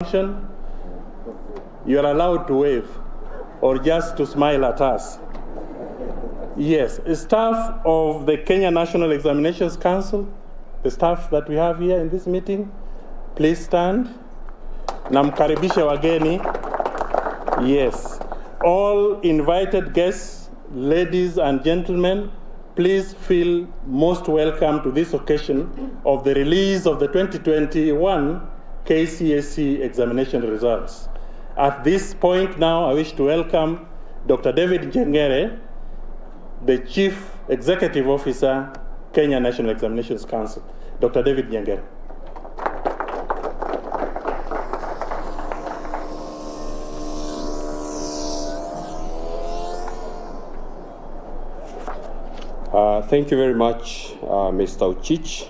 function, you are allowed to wave or just to smile at us. Yes, staff of the Kenya National Examinations Council, the staff that we have here in this meeting, please stand. Namkaribisha wageni. Yes, all invited guests, ladies and gentlemen, please feel most welcome to this occasion of the release of the 2021 KCSE examination results. At this point now, I wish to welcome Dr. David Njengere, the Chief Executive Officer, Kenya National Examinations Council. Dr. David Njengere. Thank you very much, Mr. Uchich,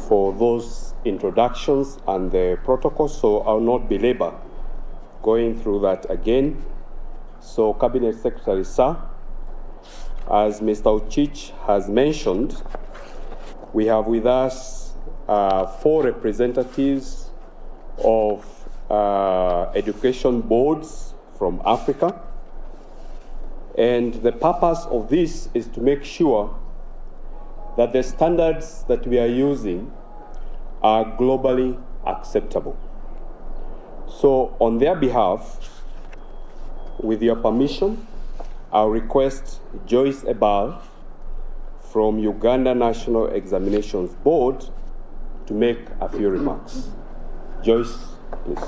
for those introductions and the protocol, so I'll not belabor going through that again. So, Cabinet Secretary, sir, as Mr. Uchich has mentioned, we have with us 4 representatives of education boards from Africa. And the purpose of this is to make sure that the standards that we are using are globally acceptable. So on their behalf, with your permission, I'll request Joyce Ebal from Uganda National Examinations Board to make a few remarks. Joyce, please.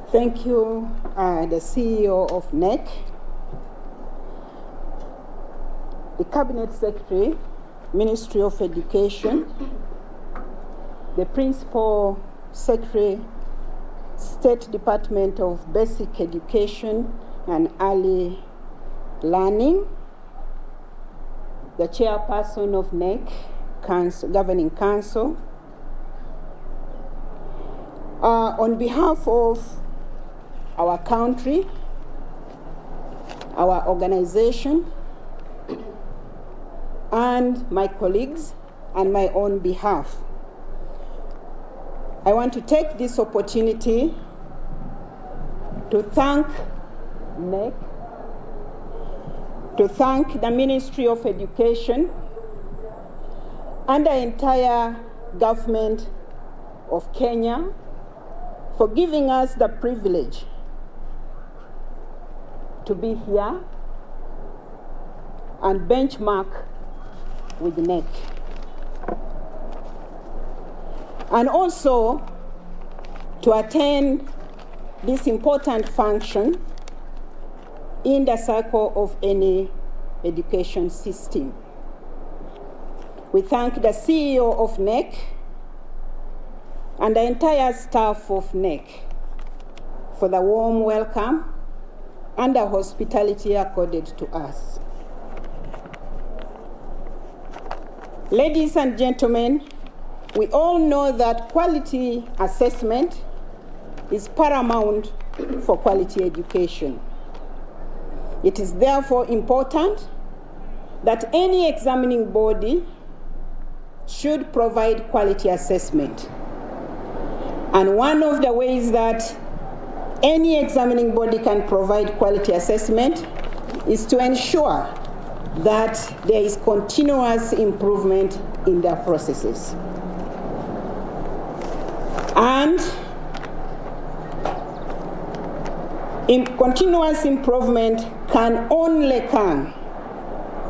Thank you, the CEO of NEC, the Cabinet Secretary, Ministry of Education, the Principal Secretary, State Department of Basic Education and Early Learning, the Chairperson of NEC, Governing Council. On behalf of our country, our organization, and my colleagues, and my own behalf, I want to take this opportunity to thank NEC, to thank the Ministry of Education and the entire government of Kenya for giving us the privilege to be here and benchmark with NEC. And also to attend this important function in the cycle of any education system. We thank the CEO of NEC and the entire staff of NEC for the warm welcome and the hospitality accorded to us. Ladies and gentlemen, we all know that quality assessment is paramount for quality education. It is therefore important that any examining body should provide quality assessment. And one of the ways that any examining body can provide quality assessment is to ensure that there is continuous improvement in their processes. And continuous improvement can only come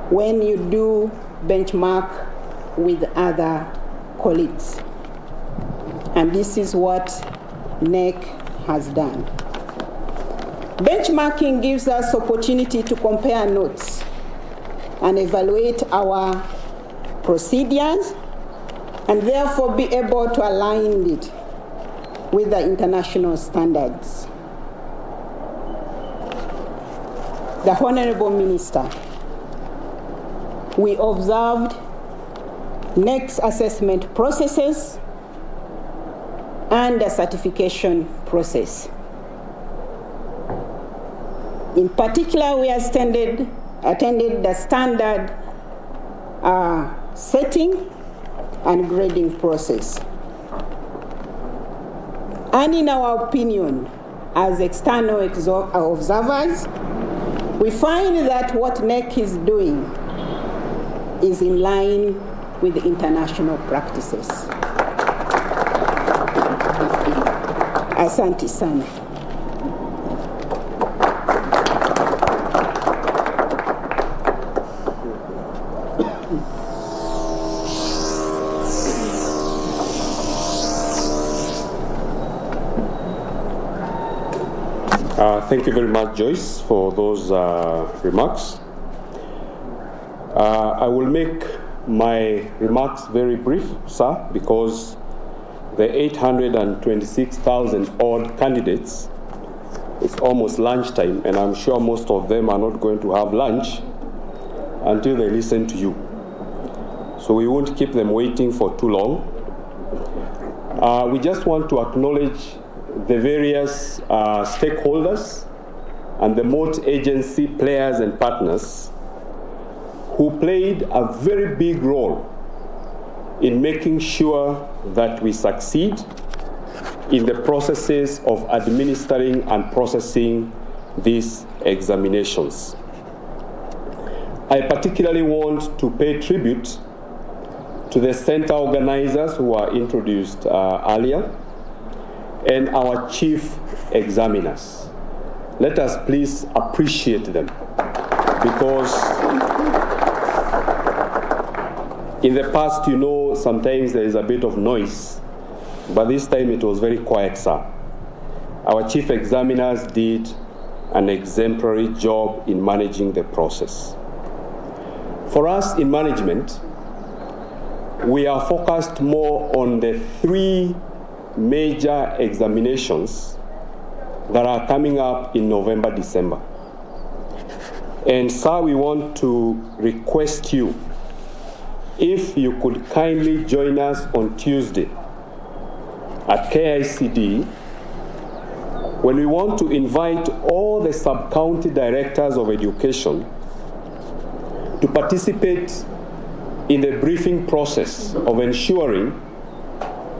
when you do benchmark with other colleagues. And this is what NEC has done. Benchmarking gives us opportunity to compare notes and evaluate our procedures and therefore be able to align it with the international standards. The Honorable Minister, we observed NEC's assessment processes and the certification process. In particular, we attended the standard setting and grading process. And in our opinion, as external observers, we find that what NEC is doing is in line with the international practices. Asante sana. Thank you very much, Joyce, for those remarks. I will make my remarks very brief, sir, because the 826,000 odd candidates, it's almost lunchtime, and I'm sure most of them are not going to have lunch until they listen to you. So we won't keep them waiting for too long. We just want to acknowledge the various stakeholders and the multi-agency players and partners who played a very big role in making sure that we succeed in the processes of administering and processing these examinations. I particularly want to pay tribute to the center organizers who were introduced earlier, and our chief examiners. Let us please appreciate them, because in the past, sometimes there is a bit of noise, but this time it was very quiet, sir. Our chief examiners did an exemplary job in managing the process. For us in management, we are focused more on the three major examinations that are coming up in November, December. And sir, we want to request you, if you could kindly join us on Tuesday at KICD, when we want to invite all the sub-county directors of education to participate in the briefing process of ensuring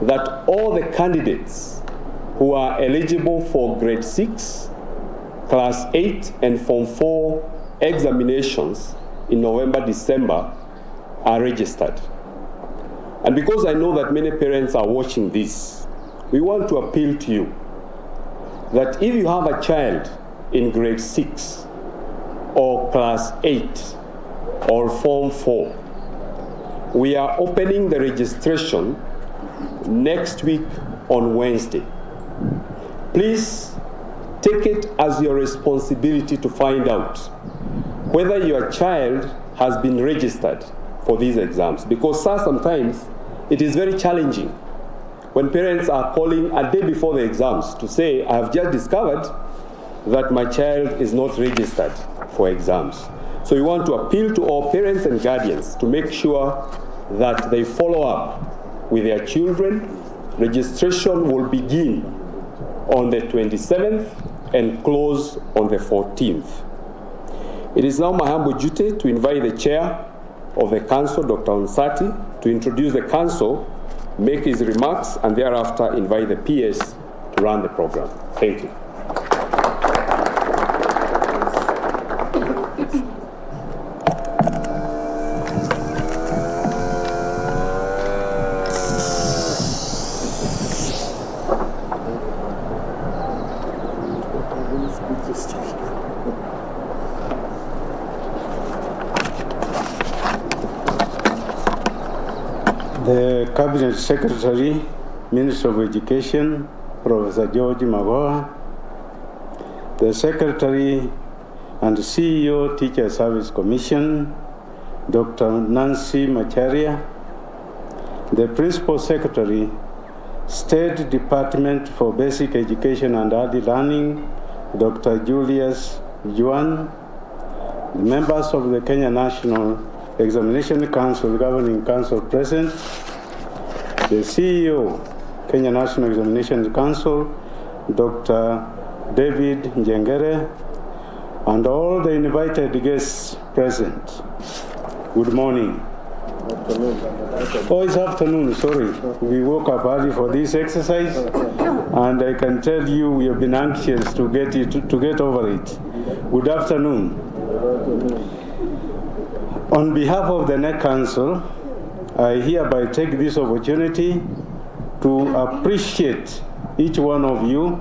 that all the candidates who are eligible for grade 6, class 8, and form 4 examinations in November, December are registered. And because I know that many parents are watching this, we want to appeal to you that if you have a child in grade 6 or class 8 or form 4, we are opening the registration next week on Wednesday. Please take it as your responsibility to find out whether your child has been registered for these exams, because sir, sometimes it is very challenging when parents are calling a day before the exams to say, I have just discovered that my child is not registered for exams. So we want to appeal to all parents and guardians to make sure that they follow up with their children. Registration will begin on the 27th and close on the 14th. It is now my humble duty to invite the chair of the council, Dr. Onsati, to introduce the council, make his remarks, and thereafter invite the PS to run the program. Thank you. The Cabinet Secretary, Minister of Education, Professor George Magoha, the Secretary and CEO, Teacher Service Commission, Dr. Nancy Macharia, the Principal Secretary, State Department for Basic Education and Early Learning, Dr. Julius Juan, the members of the Kenya National Examination Council, Governing Council present, the CEO Kenya National Examinations Council, Dr. David Njengere, and all the invited guests present. Good morning. Oh, it's afternoon, sorry. We woke up early for this exercise, and I can tell you we have been anxious to get over it. Good afternoon. On behalf of the NEC Council, I hereby take this opportunity to appreciate each one of you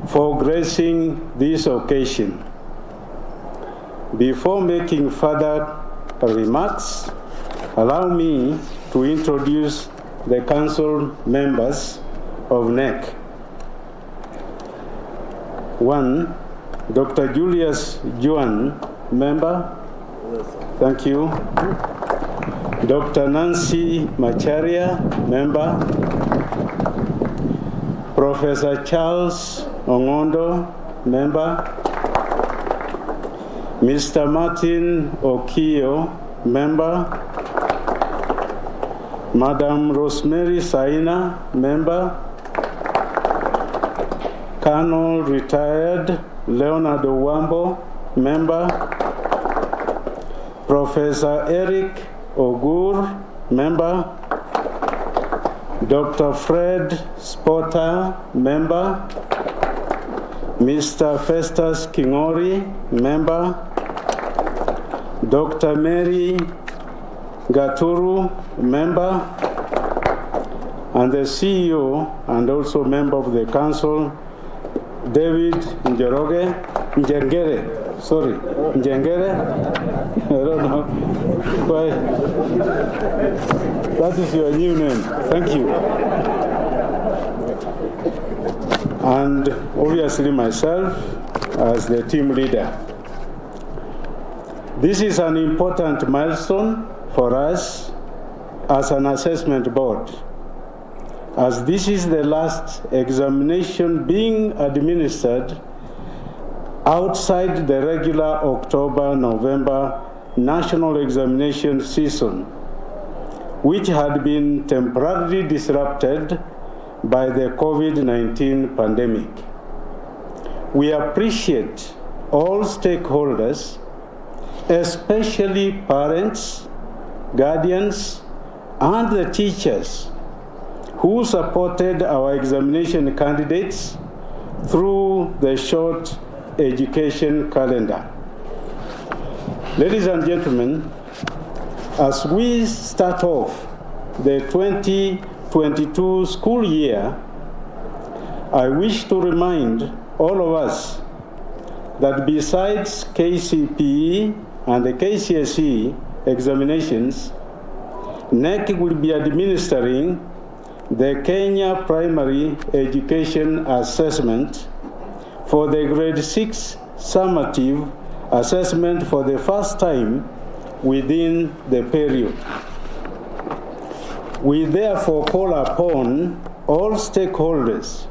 for gracing this occasion. Before making further remarks, allow me to introduce the council members of NEC. 1, Dr. Julius Juan, member. Thank you. Dr. Nancy Macharia, member. Professor Charles Ongondo, member. Mr. Martin Okio, member. Madam Rosemary Saina, member. Colonel retired Leonard Wambo, member. Professor Eric Ogur, member. Dr. Fred Spotter, member. Mr. Festus Kingori, member. Dr. Mary Gaturu, member. And the CEO and also member of the council, David Njengere. I don't know why. That is your new name. Thank you. And obviously myself as the team leader. This is an important milestone for us as an assessment board, as this is the last examination being administered outside the regular October-November national examination season, which had been temporarily disrupted by the COVID-19 pandemic. We appreciate all stakeholders, especially parents, guardians, and the teachers who supported our examination candidates through the short education calendar. Ladies and gentlemen, as we start off the 2022 school year, I wish to remind all of us that besides KCPE and the KCSE examinations, NEC will be administering the Kenya Primary Education Assessment for the grade 6 summative assessment for the first time within the period. We therefore call upon all stakeholders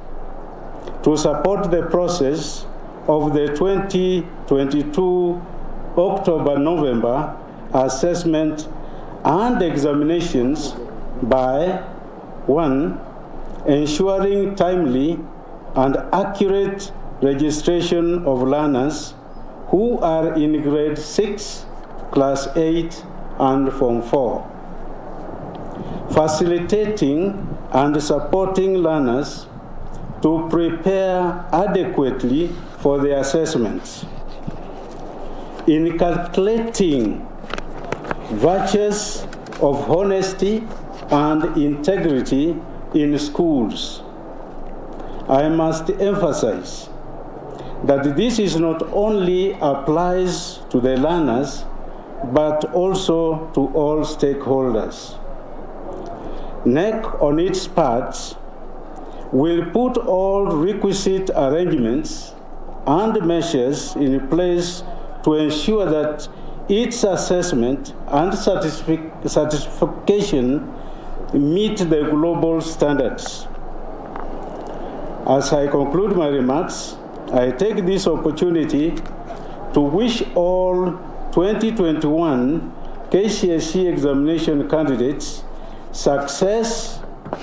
to support the process of the 2022 October-November assessment and examinations by 1, ensuring timely and accurate registration of learners who are in grade 6, class 8, and Form 4. Facilitating and supporting learners to prepare adequately for the assessments. In calculating virtues of honesty and integrity in schools, I must emphasize that this is not only applies to the learners, but also to all stakeholders. NEC, on its part, will put all requisite arrangements and measures in place to ensure that its assessment and certification meet the global standards. As I conclude my remarks, I take this opportunity to wish all 2021 KCSE examination candidates success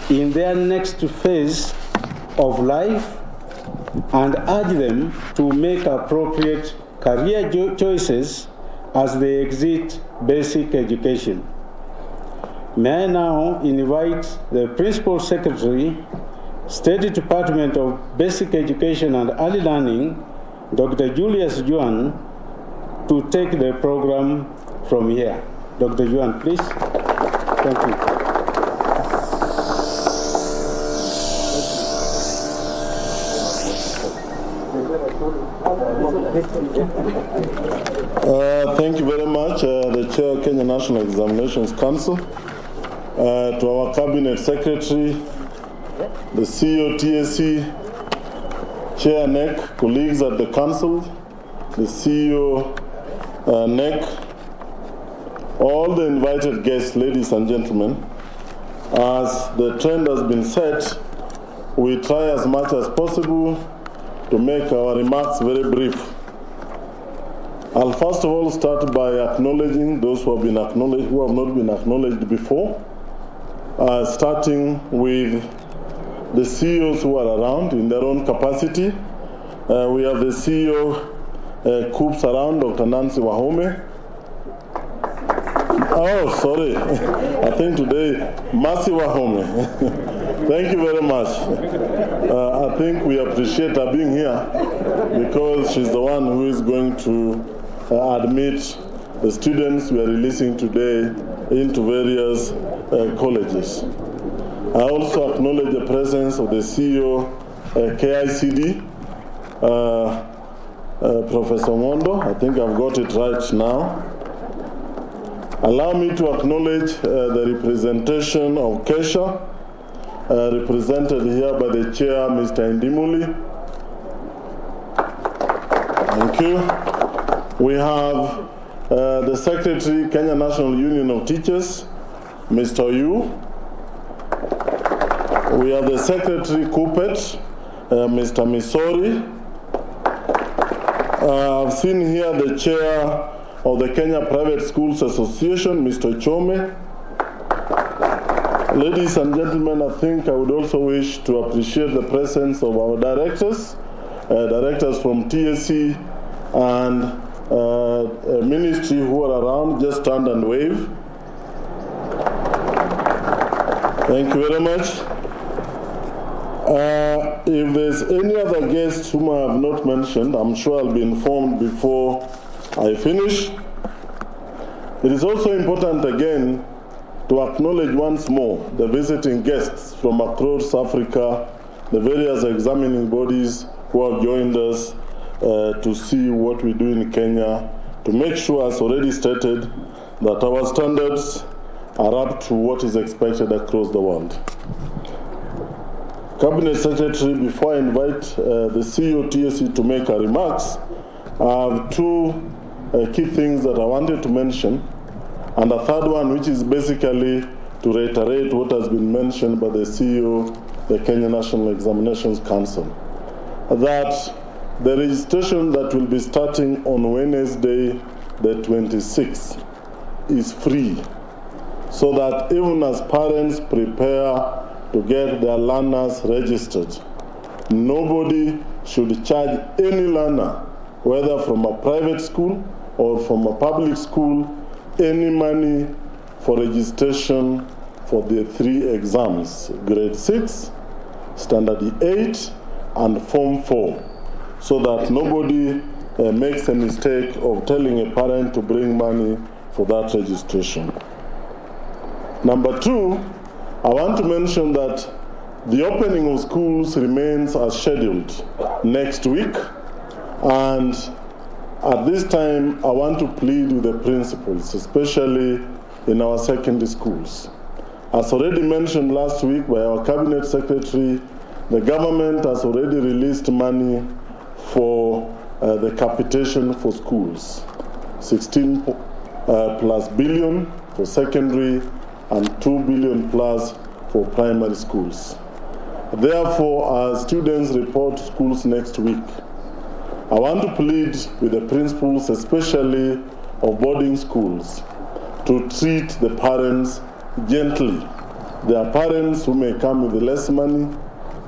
in their next phase of life and urge them to make appropriate career choices as they exit basic education. May I now invite the Principal Secretary, State Department of Basic Education and Early Learning, Dr. Julius Juan, to take the program from here. Dr. Juan, please. Thank you. Thank you very much, the Chair, Kenya National Examinations Council, to our Cabinet Secretary, the CEO, TSE, Chair NEC, colleagues at the Council, the CEO, NEC, all the invited guests, ladies and gentlemen. As the trend has been set, we try as much as possible to make our remarks very brief. I'll first of all start by acknowledging those who have been acknowledged, who have not been acknowledged before, starting with the CEOs who are around in their own capacity. We have the CEO Coops around, Dr. Nancy Wahome. Oh, sorry. I think today, Mercy Wahome. Thank you very much. I think we appreciate her being here because she's the one who is going to admit the students we are releasing today into various colleges. I also acknowledge the presence of the CEO, KICD, Professor Mondo. I think I've got it right now. Allow me to acknowledge the representation of KESHA, represented here by the chair, Mr. Indimuli. Thank you. We have the Secretary, Kenya National Union of Teachers, Mr. Yu. We have the Secretary, KUPET, Mr. Misori. I've seen here the Chair of the Kenya Private Schools Association, Mr. Chome. Ladies and gentlemen, I think I would also wish to appreciate the presence of our directors from TSE and ministry who are around. Just stand and wave. Thank you very much. If there's any other guests whom I have not mentioned, I'm sure I'll be informed before I finish. It is also important again to acknowledge once more the visiting guests from across Africa, the various examining bodies who have joined us to see what we do in Kenya, to make sure, as already stated, that our standards are up to what is expected across the world. Cabinet Secretary, before I invite the CEO TSE to make her remarks, I have two key things that I wanted to mention, and a third one which is basically to reiterate what has been mentioned by the CEO, the Kenya National Examinations Council, that the registration that will be starting on Wednesday, the 26th, is free, so that even as parents prepare to get their learners registered, nobody should charge any learner, whether from a private school or from a public school, any money for registration for the 3 exams, grade 6, standard 8, and form 4, so that nobody makes a mistake of telling a parent to bring money for that registration. Number 2, I want to mention that the opening of schools remains as scheduled next week, and at this time I want to plead with the principals, especially in our secondary schools. As already mentioned last week by our Cabinet Secretary, the government has already released money for the capitation for schools, 16 plus billion for secondary and 2 billion plus for primary schools. Therefore, as students report to schools next week, I want to plead with the principals, especially of boarding schools, to treat the parents gently, There are parents who may come with less money.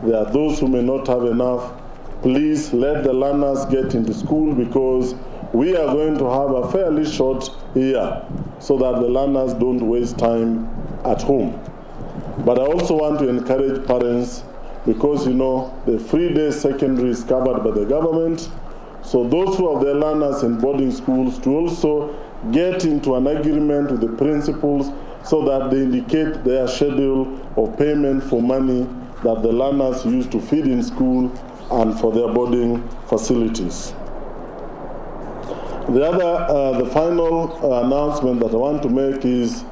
There are those who may not have enough. Please let the learners get into school, because we are going to have a fairly short year so that the learners don't waste time at home. But I also want to encourage parents, because the free-day secondary is covered by the government. So those who have their learners in boarding schools to also get into an agreement with the principals so that they indicate their schedule of payment for money that the learners use to feed in school and for their boarding facilities. The final announcement that I want to make is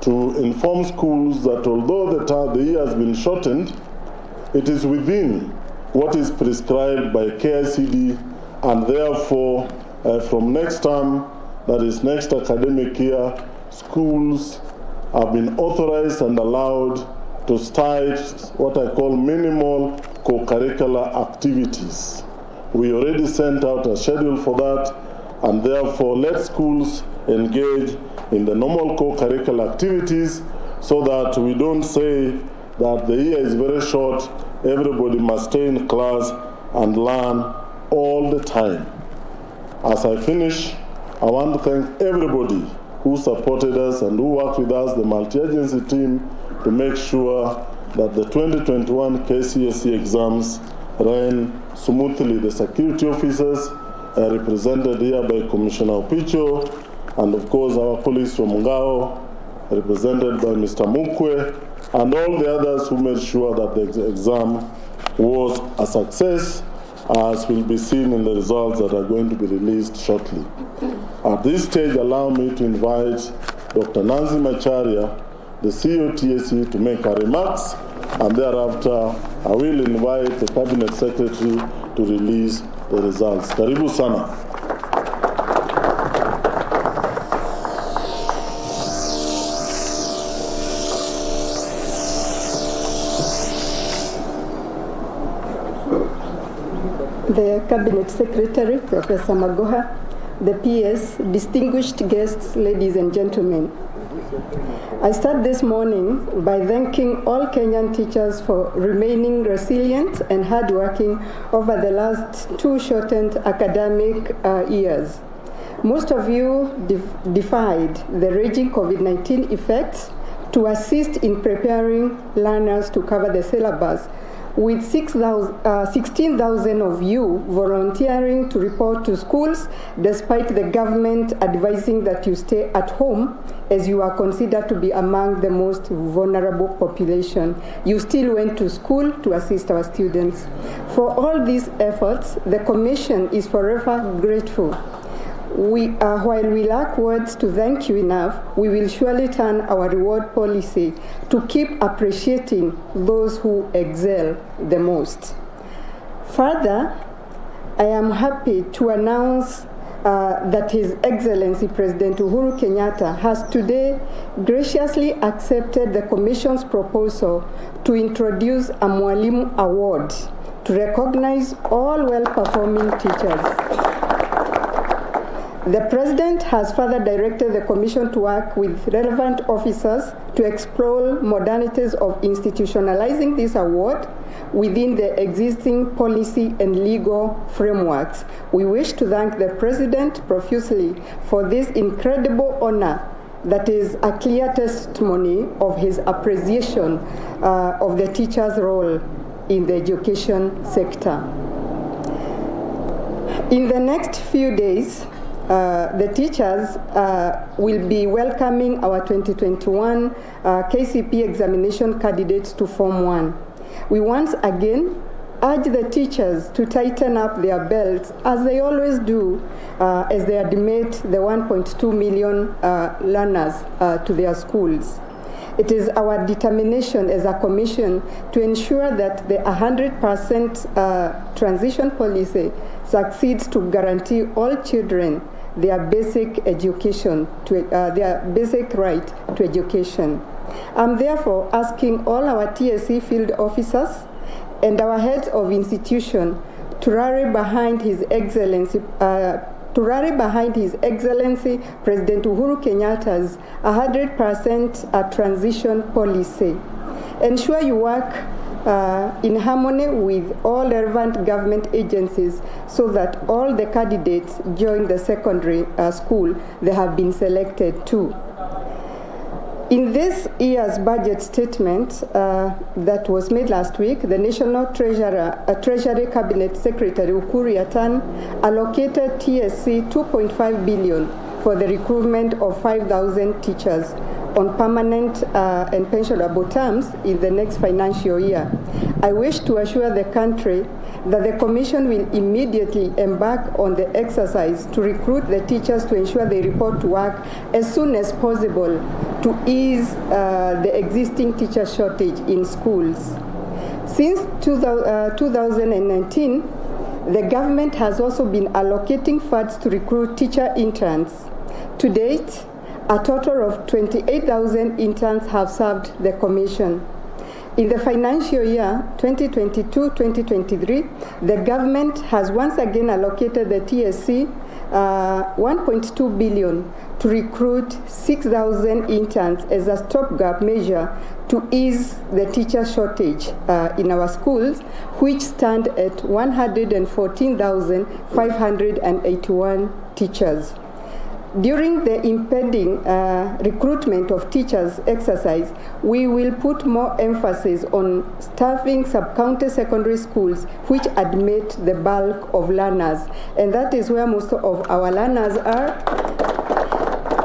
to inform schools that although the year has been shortened, it is within what is prescribed by KCSE, and therefore from next term, that is next academic year, schools have been authorized and allowed to start what I call minimal co-curricular activities. We already sent out a schedule for that, and therefore let schools engage in the normal co-curricular activities so that we don't say that the year is very short, everybody must stay in class and learn all the time. As I finish, I want to thank everybody who supported us and who worked with us, the multi-agency team, to make sure that the 2021 KCSE exams ran smoothly. The security officers are represented here by Commissioner Opicho, and of course our colleagues from Ngao, represented by Mr. Mukwe, and all the others who made sure that the exam was a success, as will be seen in the results that are going to be released shortly. At this stage, allow me to invite Dr. Nancy Macharia, the CEO TSE, to make her remarks, and thereafter I will invite the Cabinet Secretary to release the results. Karibu sana. The Cabinet Secretary, Professor Magoha, the PS, distinguished guests, ladies and gentlemen. I start this morning by thanking all Kenyan teachers for remaining resilient and hardworking over the last 2 shortened academic years. Most of you defied the raging COVID-19 effects to assist in preparing learners to cover the syllabus, with 16,000 of you volunteering to report to schools despite the government advising that you stay at home as you are considered to be among the most vulnerable population. You still went to school to assist our students. For all these efforts, the Commission is forever grateful. While we lack words to thank you enough, we will surely turn our reward policy to keep appreciating those who excel the most. Further, I am happy to announce that His Excellency President Uhuru Kenyatta has today graciously accepted the Commission's proposal to introduce a Mwalimu Award to recognize all well-performing teachers. The President has further directed the Commission to work with relevant officers to explore modalities of institutionalizing this award within the existing policy and legal frameworks. We wish to thank the President profusely for this incredible honor that is a clear testimony of his appreciation of the teacher's role in the education sector. In the next few days, the teachers will be welcoming our 2021 KCPE examination candidates to Form 1. We once again urge the teachers to tighten up their belts, as they always do, as they admit the 1.2 million learners to their schools. It is our determination as a commission to ensure that the 100% transition policy succeeds to guarantee all children their basic education, their basic right to education. I'm therefore asking all our TSE field officers and our heads of institution to rally behind His Excellency President Uhuru Kenyatta's 100% transition policy. Ensure you work in harmony with all relevant government agencies so that all the candidates join the secondary school they have been selected to. In this year's budget statement that was made last week, the National Treasury Cabinet Secretary Ukuru Yatan allocated TSC 2.5 billion for the recruitment of 5,000 teachers on permanent and pensionable terms in the next financial year. I wish to assure the country that the Commission will immediately embark on the exercise to recruit the teachers to ensure they report to work as soon as possible to ease the existing teacher shortage in schools. Since 2019, the government has also been allocating funds to recruit teacher interns. To date, a total of 28,000 interns have served the Commission. In the financial year 2022-2023, the government has once again allocated the TSC 1.2 billion to recruit 6,000 interns as a stopgap measure to ease the teacher shortage in our schools, which stand at 114,581 teachers. During the impending recruitment of teachers exercise, we will put more emphasis on staffing sub-county secondary schools which admit the bulk of learners. And that is where most of our learners are.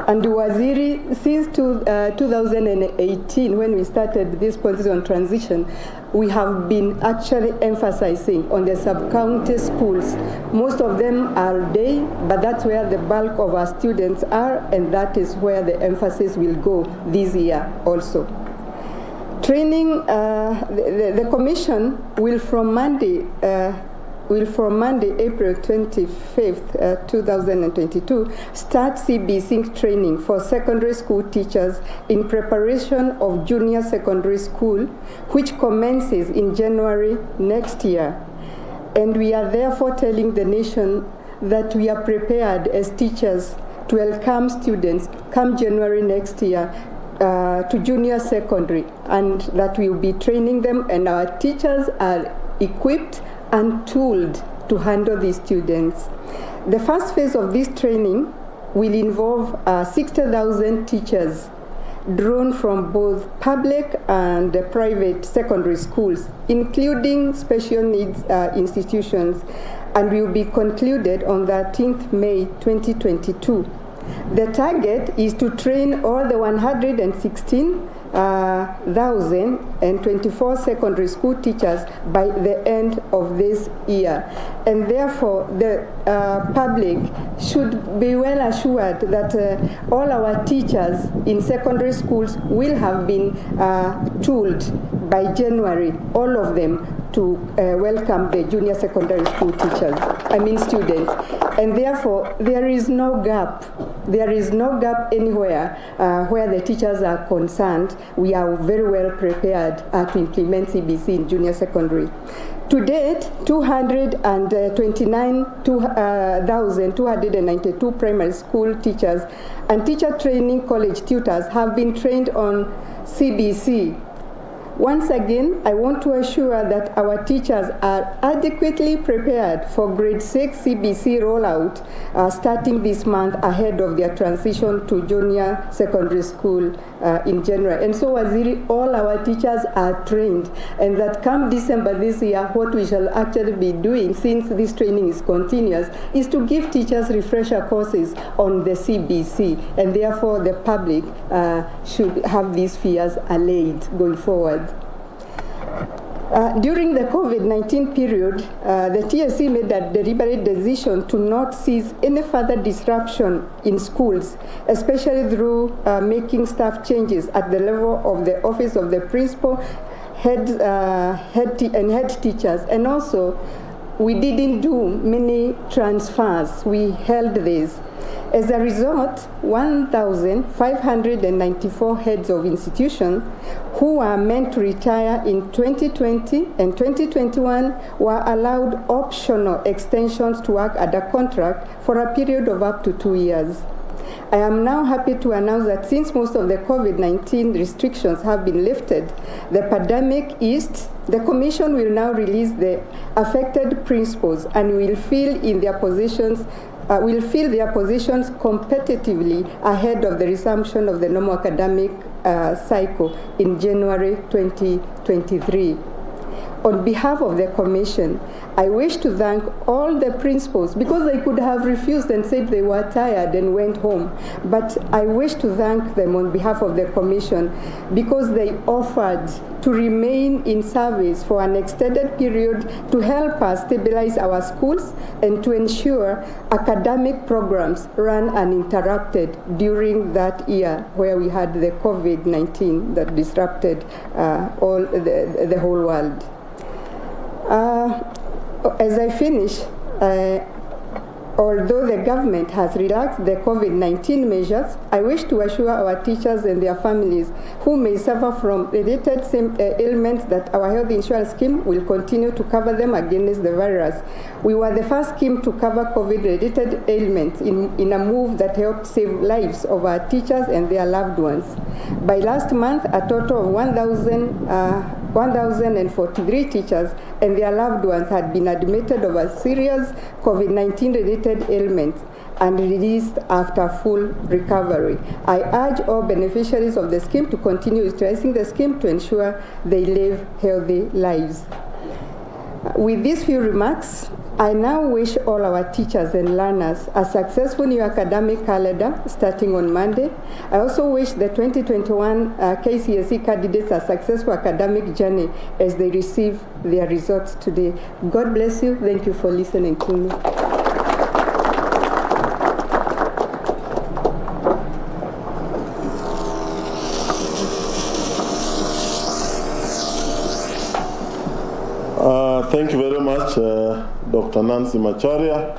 And Waziri, since 2018, when we started this policy on transition, we have been actually emphasizing on the sub-county schools. Most of them are day, but that's where the bulk of our students are, and that is where the emphasis will go this year also. Training, the Commission will from Monday, April 25th, 2022, start CBC training for secondary school teachers in preparation of junior secondary school, which commences in January next year. And we are therefore telling the nation that we are prepared as teachers to welcome students come January next year to junior secondary, and that we will be training them, and our teachers are equipped and tooled to handle these students. The first phase of this training will involve 60,000 teachers drawn from both public and private secondary schools, including special needs institutions, and will be concluded on 13th May 2022. The target is to train all the 116,024 secondary school teachers by the end of this year. And therefore, the public should be well assured that all our teachers in secondary schools will have been tooled by January, all of them, to welcome the junior secondary school students. And therefore, there is no gap. There is no gap anywhere where the teachers are concerned. We are very well prepared to implement CBC in junior secondary. To date, 229,292 primary school teachers and teacher training college tutors have been trained on CBC. Once again, I want to assure that our teachers are adequately prepared for grade 6 CBC rollout starting this month ahead of their transition to junior secondary school in January. And so, Waziri, all our teachers are trained, and that come December this year, what we shall actually be doing, since this training is continuous, is to give teachers refresher courses on the CBC, and therefore the public should have these fears allayed going forward. During the COVID-19 period, the TSC made a deliberate decision to not seize any further disruption in schools, especially through making staff changes at the level of the office of the principal, head teachers, and also we didn't do many transfers. We held this. As a result, 1,594 heads of institutions who were meant to retire in 2020 and 2021 were allowed optional extensions to work under contract for a period of up to 2 years. I am now happy to announce that since most of the COVID-19 restrictions have been lifted, the pandemic eased, the Commission will now release the affected principals and will fill their positions competitively ahead of the resumption of the normal academic cycle in January 2023. On behalf of the Commission, I wish to thank all the principals, because they could have refused and said they were tired and went home. But I wish to thank them on behalf of the Commission because they offered to remain in service for an extended period to help us stabilize our schools and to ensure academic programs ran uninterrupted during that year where we had the COVID-19 that disrupted the whole world. As I finish, although the government has relaxed the COVID-19 measures, I wish to assure our teachers and their families who may suffer from related ailments that our health insurance scheme will continue to cover them against the virus. We were the first scheme to cover COVID-related ailments in a move that helped save lives of our teachers and their loved ones. By last month, a total of 1,043 teachers and their loved ones had been admitted of a serious COVID-19 related ailments and released after full recovery. I urge all beneficiaries of the scheme to continue utilizing the scheme to ensure they live healthy lives. With these few remarks, I now wish all our teachers and learners a successful new academic calendar starting on Monday. I also wish the 2021 KCSE candidates a successful academic journey as they receive their results today. God bless you. Thank you for listening to me. Thank you very much, Dr. Nancy Macharia.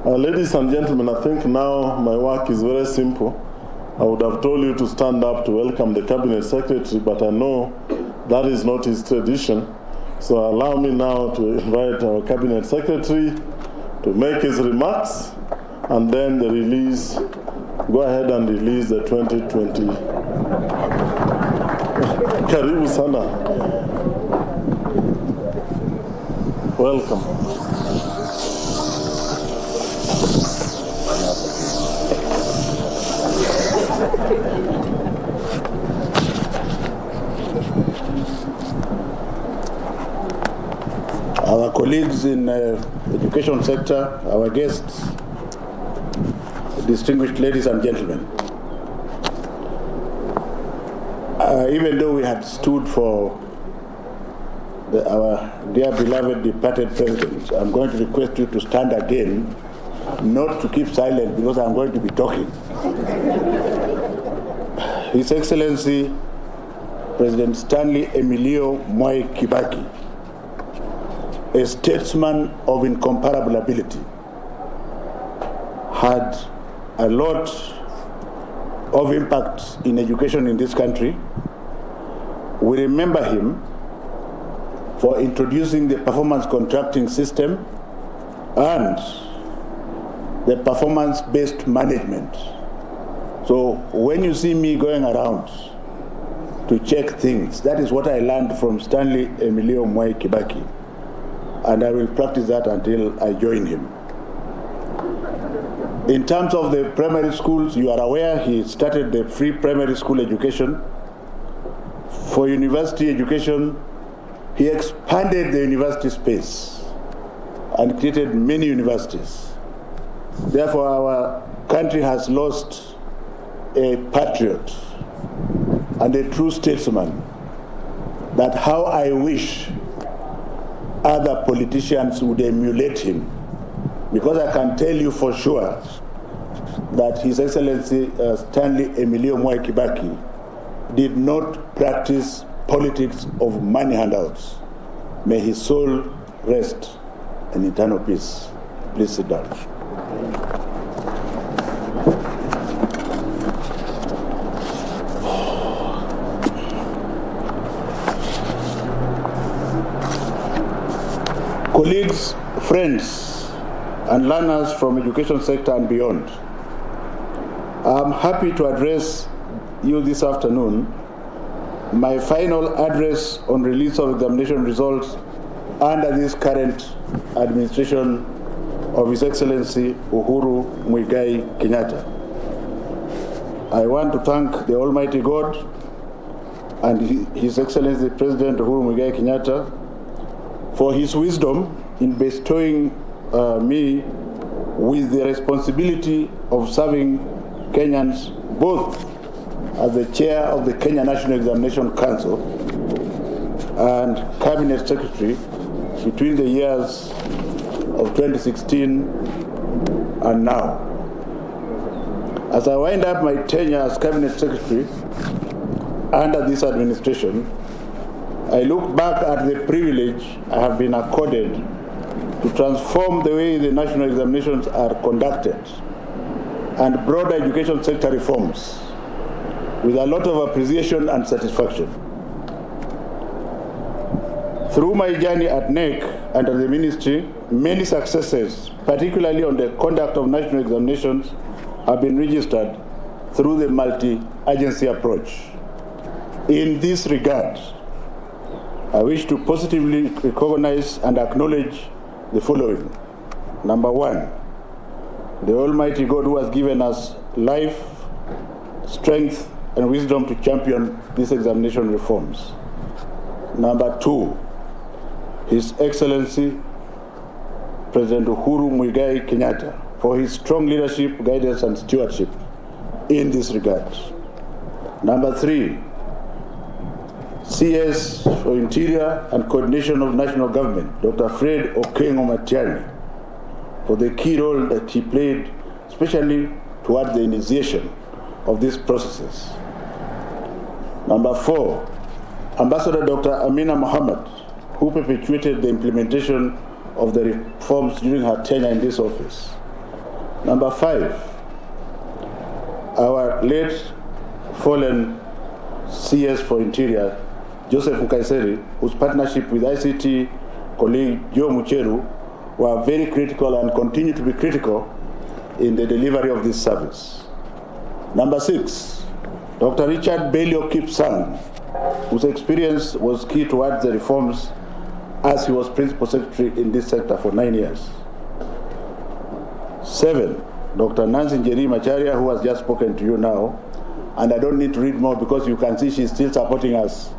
Ladies and gentlemen, I think now my work is very simple. I would have told you to stand up to welcome the Cabinet Secretary, but I know that is not his tradition. So allow me now to invite our Cabinet Secretary to make his remarks, and then the release, go ahead and release the 2020. Karibu sana. Welcome. Our colleagues in education sector, our guests, distinguished ladies and gentlemen. Even though we had stood for our dear beloved departed president, I'm going to request you to stand again, not to keep silent because I'm going to be talking. His Excellency President Stanley Emilio Mwai Kibaki, a statesman of incomparable ability, had a lot of impact in education in this country. We remember him for introducing the performance contracting system and the performance-based management. So when you see me going around to check things, that is what I learned from Stanley Emilio Mwai Kibaki, and I will practice that until I join him. In terms of the primary schools, you are aware he started the free primary school education. For university education, he expanded the university space and created many universities. Therefore, our country has lost a patriot and a true statesman that how I wish other politicians would emulate him. Because I can tell you for sure that His Excellency Stanley Emilio Mwai Kibaki did not practice politics of money handouts. May his soul rest in eternal peace. Please sit down. Colleagues, friends, and learners from education sector and beyond, I'm happy to address you this afternoon my final address on release of examination results under this current administration of His Excellency Uhuru Muigai Kenyatta. I want to thank the Almighty God and His Excellency President Uhuru Muigai Kenyatta for his wisdom in bestowing me with the responsibility of serving Kenyans both as the chair of the Kenya National Examination Council and Cabinet Secretary between the years of 2016 and now. As I wind up my tenure as Cabinet Secretary under this administration, I look back at the privilege I have been accorded to transform the way the national examinations are conducted and broader education sector reforms with a lot of appreciation and satisfaction. Through my journey at NEC under the ministry, many successes, particularly on the conduct of national examinations, have been registered through the multi-agency approach. In this regard, I wish to positively recognize and acknowledge the following. Number one, the Almighty God who has given us life, strength, and wisdom to champion these examination reforms. Number two, His Excellency President Uhuru Muigai Kenyatta for his strong leadership, guidance, and stewardship in this regard. Number three, CS for Interior and Coordination of National Government, Dr. Fred Okengo Matiang'i, for the key role that he played, especially towards the initiation of these processes. Number four, Ambassador Dr. Amina Mohammed, who perpetuated the implementation of the reforms during her tenure in this office. Number five, our late fallen CS for Interior, Joseph Nkaiseri, whose partnership with ICT colleague Joe Mucheru were very critical and continue to be critical in the delivery of this service. Number six, Dr. Richard Belio Kipsang, whose experience was key towards the reforms as he was Principal Secretary in this sector for 9 years. Seven, Dr. Nancy Njeri Macharia, who has just spoken to you now, and I don't need to read more because you can see she's still supporting us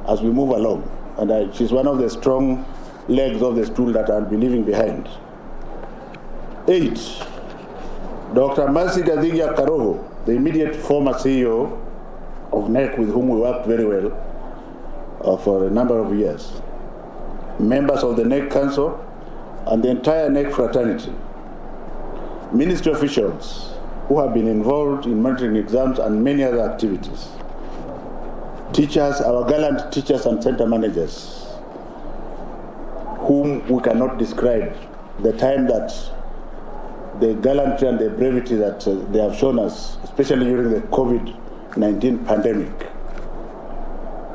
as we move along. And she's one of the strong legs of the stool that I'll be leaving behind. Eight, Dr. Mercy Gadhigia Karoho, the immediate former CEO of NEC, with whom we worked very well for a number of years. Members of the NEC Council and the entire NEC fraternity. Ministry officials who have been involved in monitoring exams and many other activities. Teachers, our gallant teachers and center managers, whom we cannot describe the time that the gallantry and the brevity that they have shown us, especially during the COVID-19 pandemic.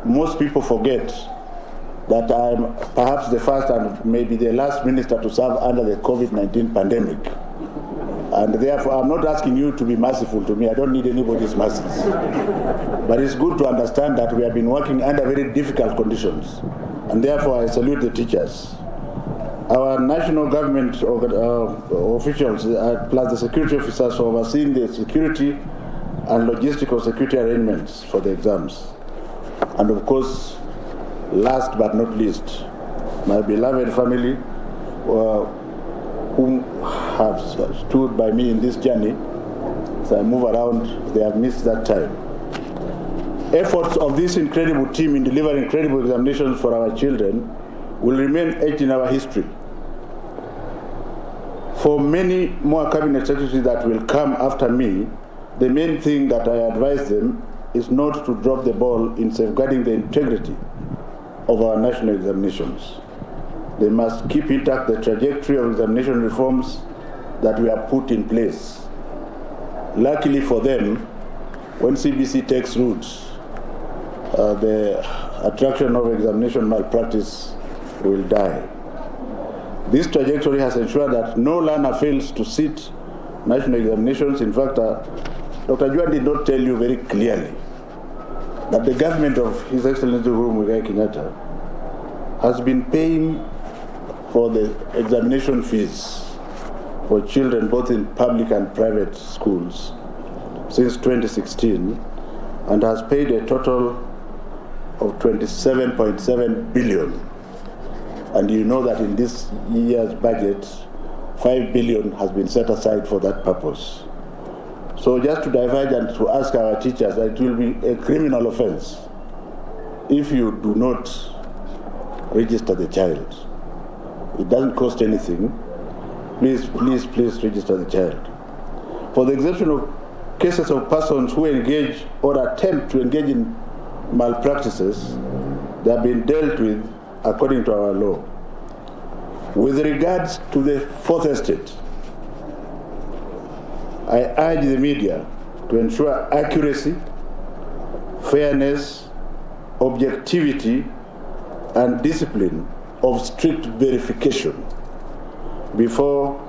Most people forget that I'm perhaps the first and maybe the last minister to serve under the COVID-19 pandemic. And therefore, I'm not asking you to be merciful to me. I don't need anybody's mercies. But it's good to understand that we have been working under very difficult conditions. And therefore, I salute the teachers. Our national government officials, plus the security officers, for overseeing the security and logistical security arrangements for the exams. And of course, last but not least, my beloved family, whom have stood by me in this journey. As I move around, they have missed that time. Efforts of this incredible team in delivering credible examinations for our children will remain etched in our history. For many more cabinet secretaries that will come after me, the main thing that I advise them is not to drop the ball in safeguarding the integrity of our national examinations. They must keep intact the trajectory of examination reforms that we have put in place. Luckily for them, when CBC takes root, the attraction of examination malpractice will die. This trajectory has ensured that no learner fails to sit national examinations. In fact, Dr. Juan did not tell you very clearly that the government of His Excellency Uhuru Muigai Kenyatta has been paying for the examination fees for children both in public and private schools since 2016 and has paid a total of 27.7 billion. And you know that in this year's budget, 5 billion has been set aside for that purpose. So just to diverge and to ask our teachers that it will be a criminal offense if you do not register the child. It doesn't cost anything. Please register the child. For the exception of cases of persons who engage or attempt to engage in malpractices, they have been dealt with according to our law. With regards to the fourth estate, I urge the media to ensure accuracy, fairness, objectivity, and discipline of strict verification before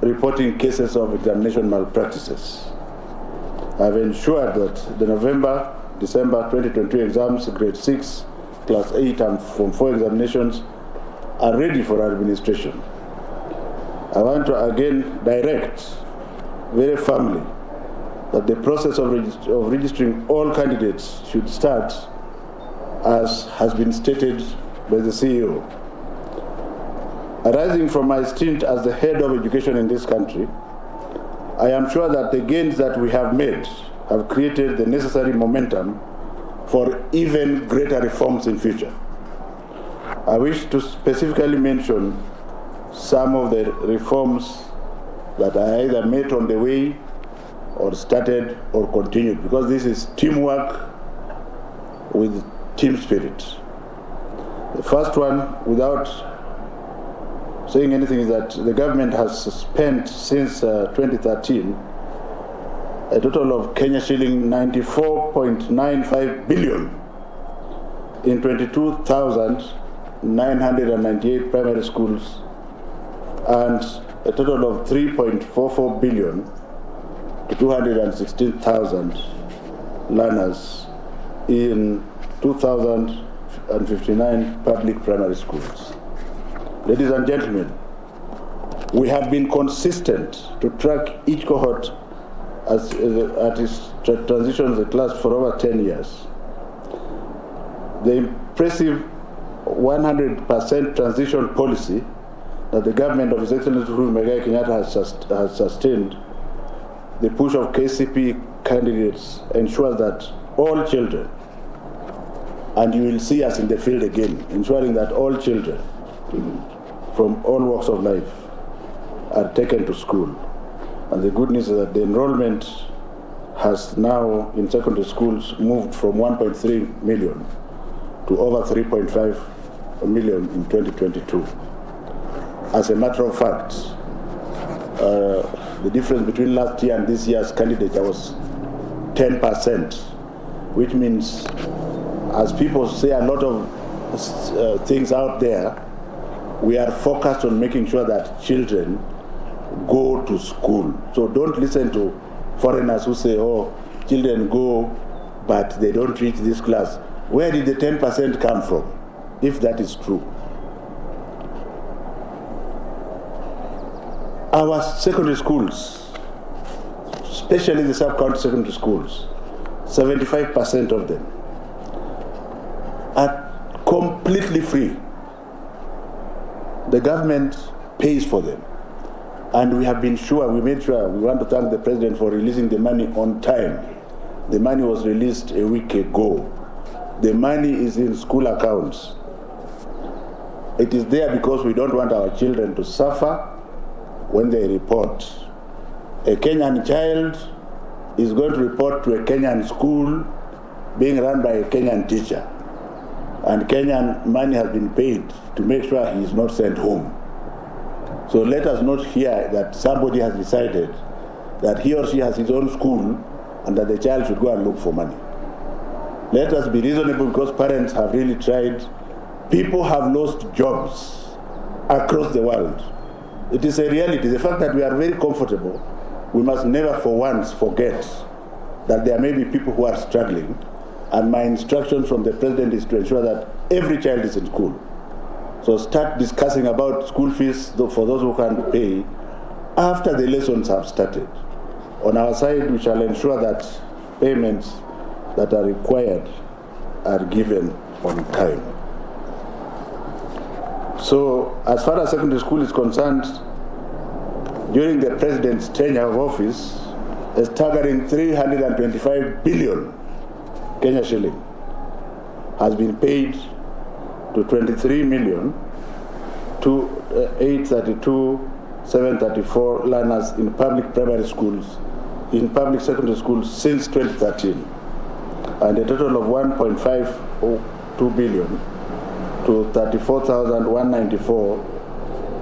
reporting cases of examination malpractices. I've ensured that the November-December 2022 exams, grade 6, class 8, and Form 4 examinations are ready for administration. I want to again direct very firmly that the process of registering all candidates should start as has been stated by the CEO. Arising from my stint as the head of education in this country, I am sure that the gains that we have made have created the necessary momentum for even greater reforms in future. I wish to specifically mention some of the reforms that are either made on the way or started or continued, because this is teamwork with team spirit. The first one, without saying anything, is that the government has spent since 2013 a total of Kenya shilling 94.95 billion in 22,998 primary schools and a total of 3.44 billion to 216,000 learners in 2,059 public primary schools. Ladies and gentlemen, we have been consistent to track each cohort at its transition to the class for over 10 years. The impressive 100% transition policy that the government of His Excellency Uhuru Muigai Kenyatta has sustained, the push of KCPE candidates ensures that all children, and you will see us in the field again, ensuring that all children from all walks of life are taken to school. And the good news is that the enrollment has now in secondary schools moved from 1.3 million to over 3.5 million in 2022. As a matter of fact, the difference between last year and this year's candidature was 10%, which means, as people say a lot of things out there, we are focused on making sure that children go to school. So don't listen to foreigners who say, oh, children go, but they don't reach this class. Where did the 10% come from, if that is true? Our secondary schools, especially the sub-county secondary schools, 75% of them are completely free. The government pays for them. And we have been sure, we made sure, we want to thank the President for releasing the money on time. The money was released a week ago. The money is in school accounts. It is there because we don't want our children to suffer when they report. A Kenyan child is going to report to a Kenyan school being run by a Kenyan teacher. And Kenyan money has been paid to make sure he is not sent home. So let us not hear that somebody has decided that he or she has his own school and that the child should go and look for money. Let us be reasonable, because parents have really tried. People have lost jobs across the world. It is a reality. The fact that we are very comfortable we must never for once forget that there may be people who are struggling, and my instruction from the president is to ensure that every child is in school. So start discussing about school fees for those who can't pay after the lessons have started. On our side, we shall ensure that payments that are required are given on time. So as far as secondary school is concerned, during the president's tenure of office, a staggering 325 billion Kenya shilling has been paid to 23 million to 832,734 learners in public primary schools, in public secondary schools since 2013, and a total of 1.502 billion to 34,194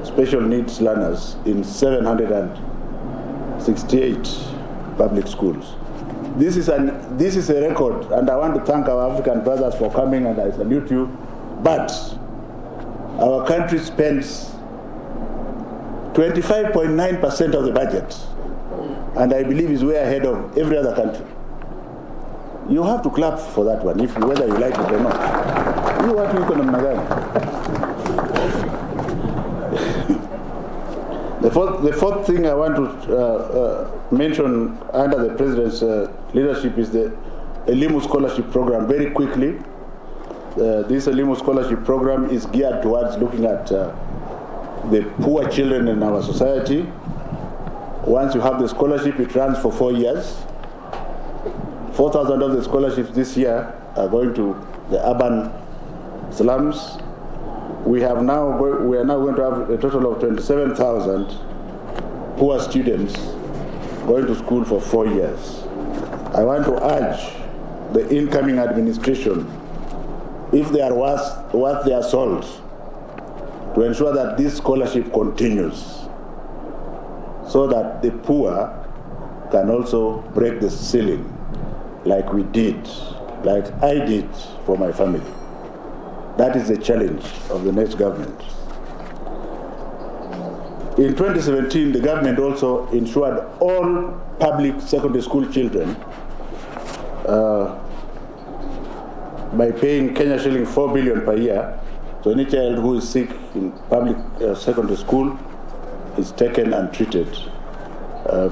special needs learners in 768 public schools. This is a record, and I want to thank our African brothers for coming, and I salute you. But our country spends 25.9% of the budget, and I believe is way ahead of every other country. You have to clap for that one, whether you like it or not. You want to economic magari. The fourth thing I want to mention under the president's leadership is the Elimu Scholarship Program. Very quickly, this Elimu Scholarship Program is geared towards looking at the poor children in our society. Once you have the scholarship, it runs for 4 years. 4,000 of the scholarships this year are going to the urban slums. We are now going to have a total of 27,000 poor students going to school for 4 years. I want to urge the incoming administration, if they are worth their salt, to ensure that this scholarship continues, so that the poor can also break the ceiling, like we did, like I did for my family. That is the challenge of the next government. In 2017, the government also ensured all public secondary school children by paying Kenya shilling 4 billion per year. So any child who is sick in public secondary school is taken and treated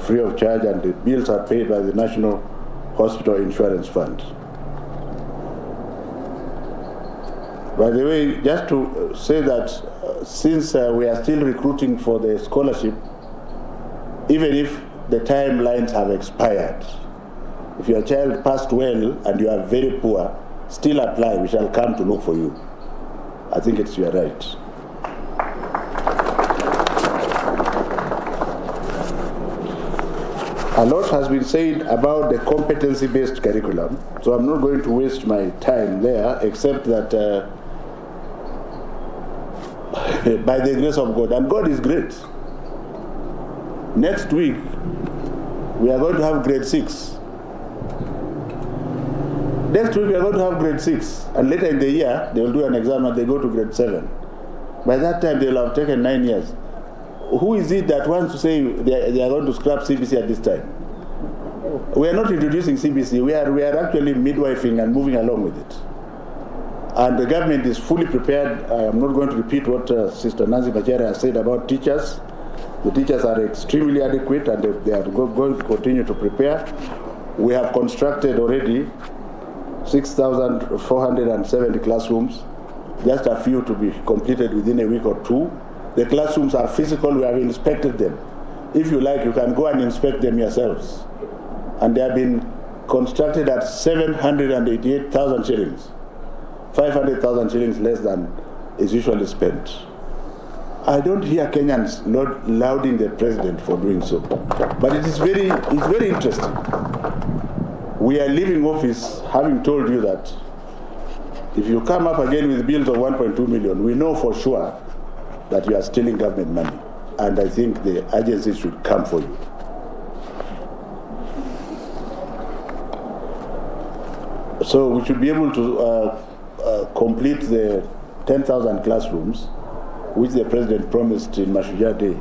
free of charge, and the bills are paid by the National Hospital Insurance Fund. By the way, just to say that since we are still recruiting for the scholarship, even if the timelines have expired, if your child passed well and you are very poor, still apply. We shall come to look for you. I think it's your right. A lot has been said about the competency-based curriculum, so I'm not going to waste my time there, except that by the grace of God, and God is great. Next week, we are going to have grade 6. Next week, we are going to have grade 6, and later in the year, they will do an exam and they go to grade 7. By that time, they will have taken 9 years. Who is it that wants to say they are going to scrap CBC at this time? We are not introducing CBC. We are actually midwifing and moving along with it. And the government is fully prepared. I am not going to repeat what Sister Nancy Machera has said about teachers. The teachers are extremely adequate, and they are going to continue to prepare. We have constructed already 6,470 classrooms, just a few to be completed within a week or two. The classrooms are physical. We have inspected them. If you like, you can go and inspect them yourselves. And they have been constructed at 788,000 shillings. 500,000 shillings less than is usually spent. I don't hear Kenyans lauding the president for doing so, but it's very interesting. We are leaving office having told you that if you come up again with bills of 1.2 million, we know for sure that you are stealing government money, and I think the agencies should come for you. So we should be able to complete the 10,000 classrooms which the president promised in Mashujaa Day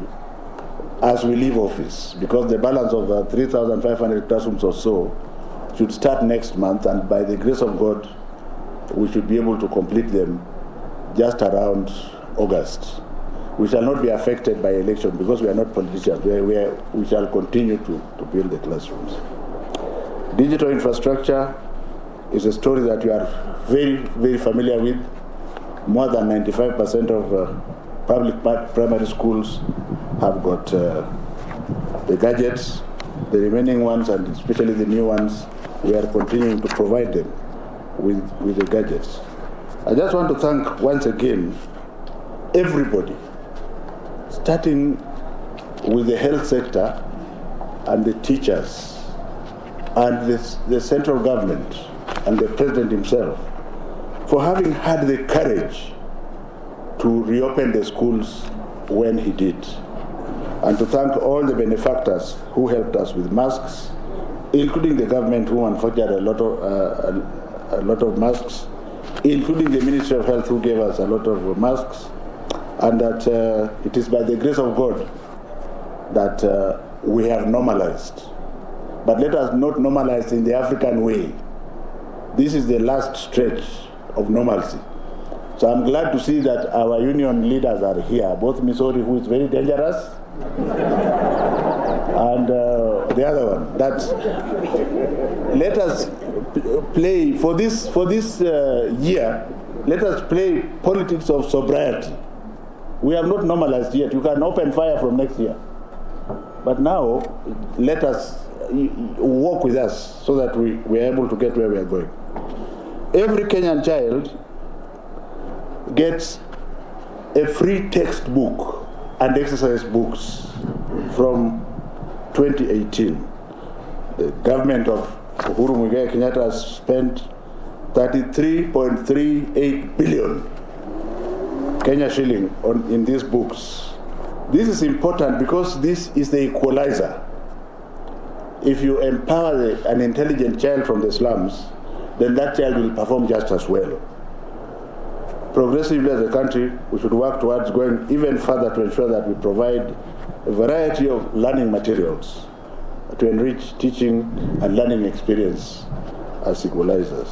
as we leave office, because the balance of 3,500 classrooms or so should start next month, and by the grace of God, we should be able to complete them just around August. We shall not be affected by election because we are not politicians. We shall continue to build the classrooms. Digital infrastructure is a story that we are very, very familiar with. More than 95% of public primary schools have got the gadgets. The remaining ones, and especially the new ones, we are continuing to provide them with the gadgets. I just want to thank once again everybody, starting with the health sector and the teachers and the central government and the president himself for having had the courage to reopen the schools when he did. And to thank all the benefactors who helped us with masks, including the government who manufactured a lot of masks, including the Ministry of Health who gave us a lot of masks, and that it is by the grace of God that we have normalized. But let us not normalize in the African way. This is the last stretch of normalcy. So I'm glad to see that our union leaders are here, both Missouri, who is very dangerous, and the other one. That let us play for this year. Let us play politics of sobriety. We have not normalized yet. You can open fire from next year, but now let us walk with us so that we are able to get where we are going. Every Kenyan child gets a free textbook and exercise books from 2018. The government of Uhuru Muigai Kenyatta has spent 33.38 billion Kenya shilling in these books. This is important because this is the equalizer. If you empower an intelligent child from the slums, then that child will perform just as well. Progressively as a country, we should work towards going even further to ensure that we provide a variety of learning materials to enrich teaching and learning experience as equalizers.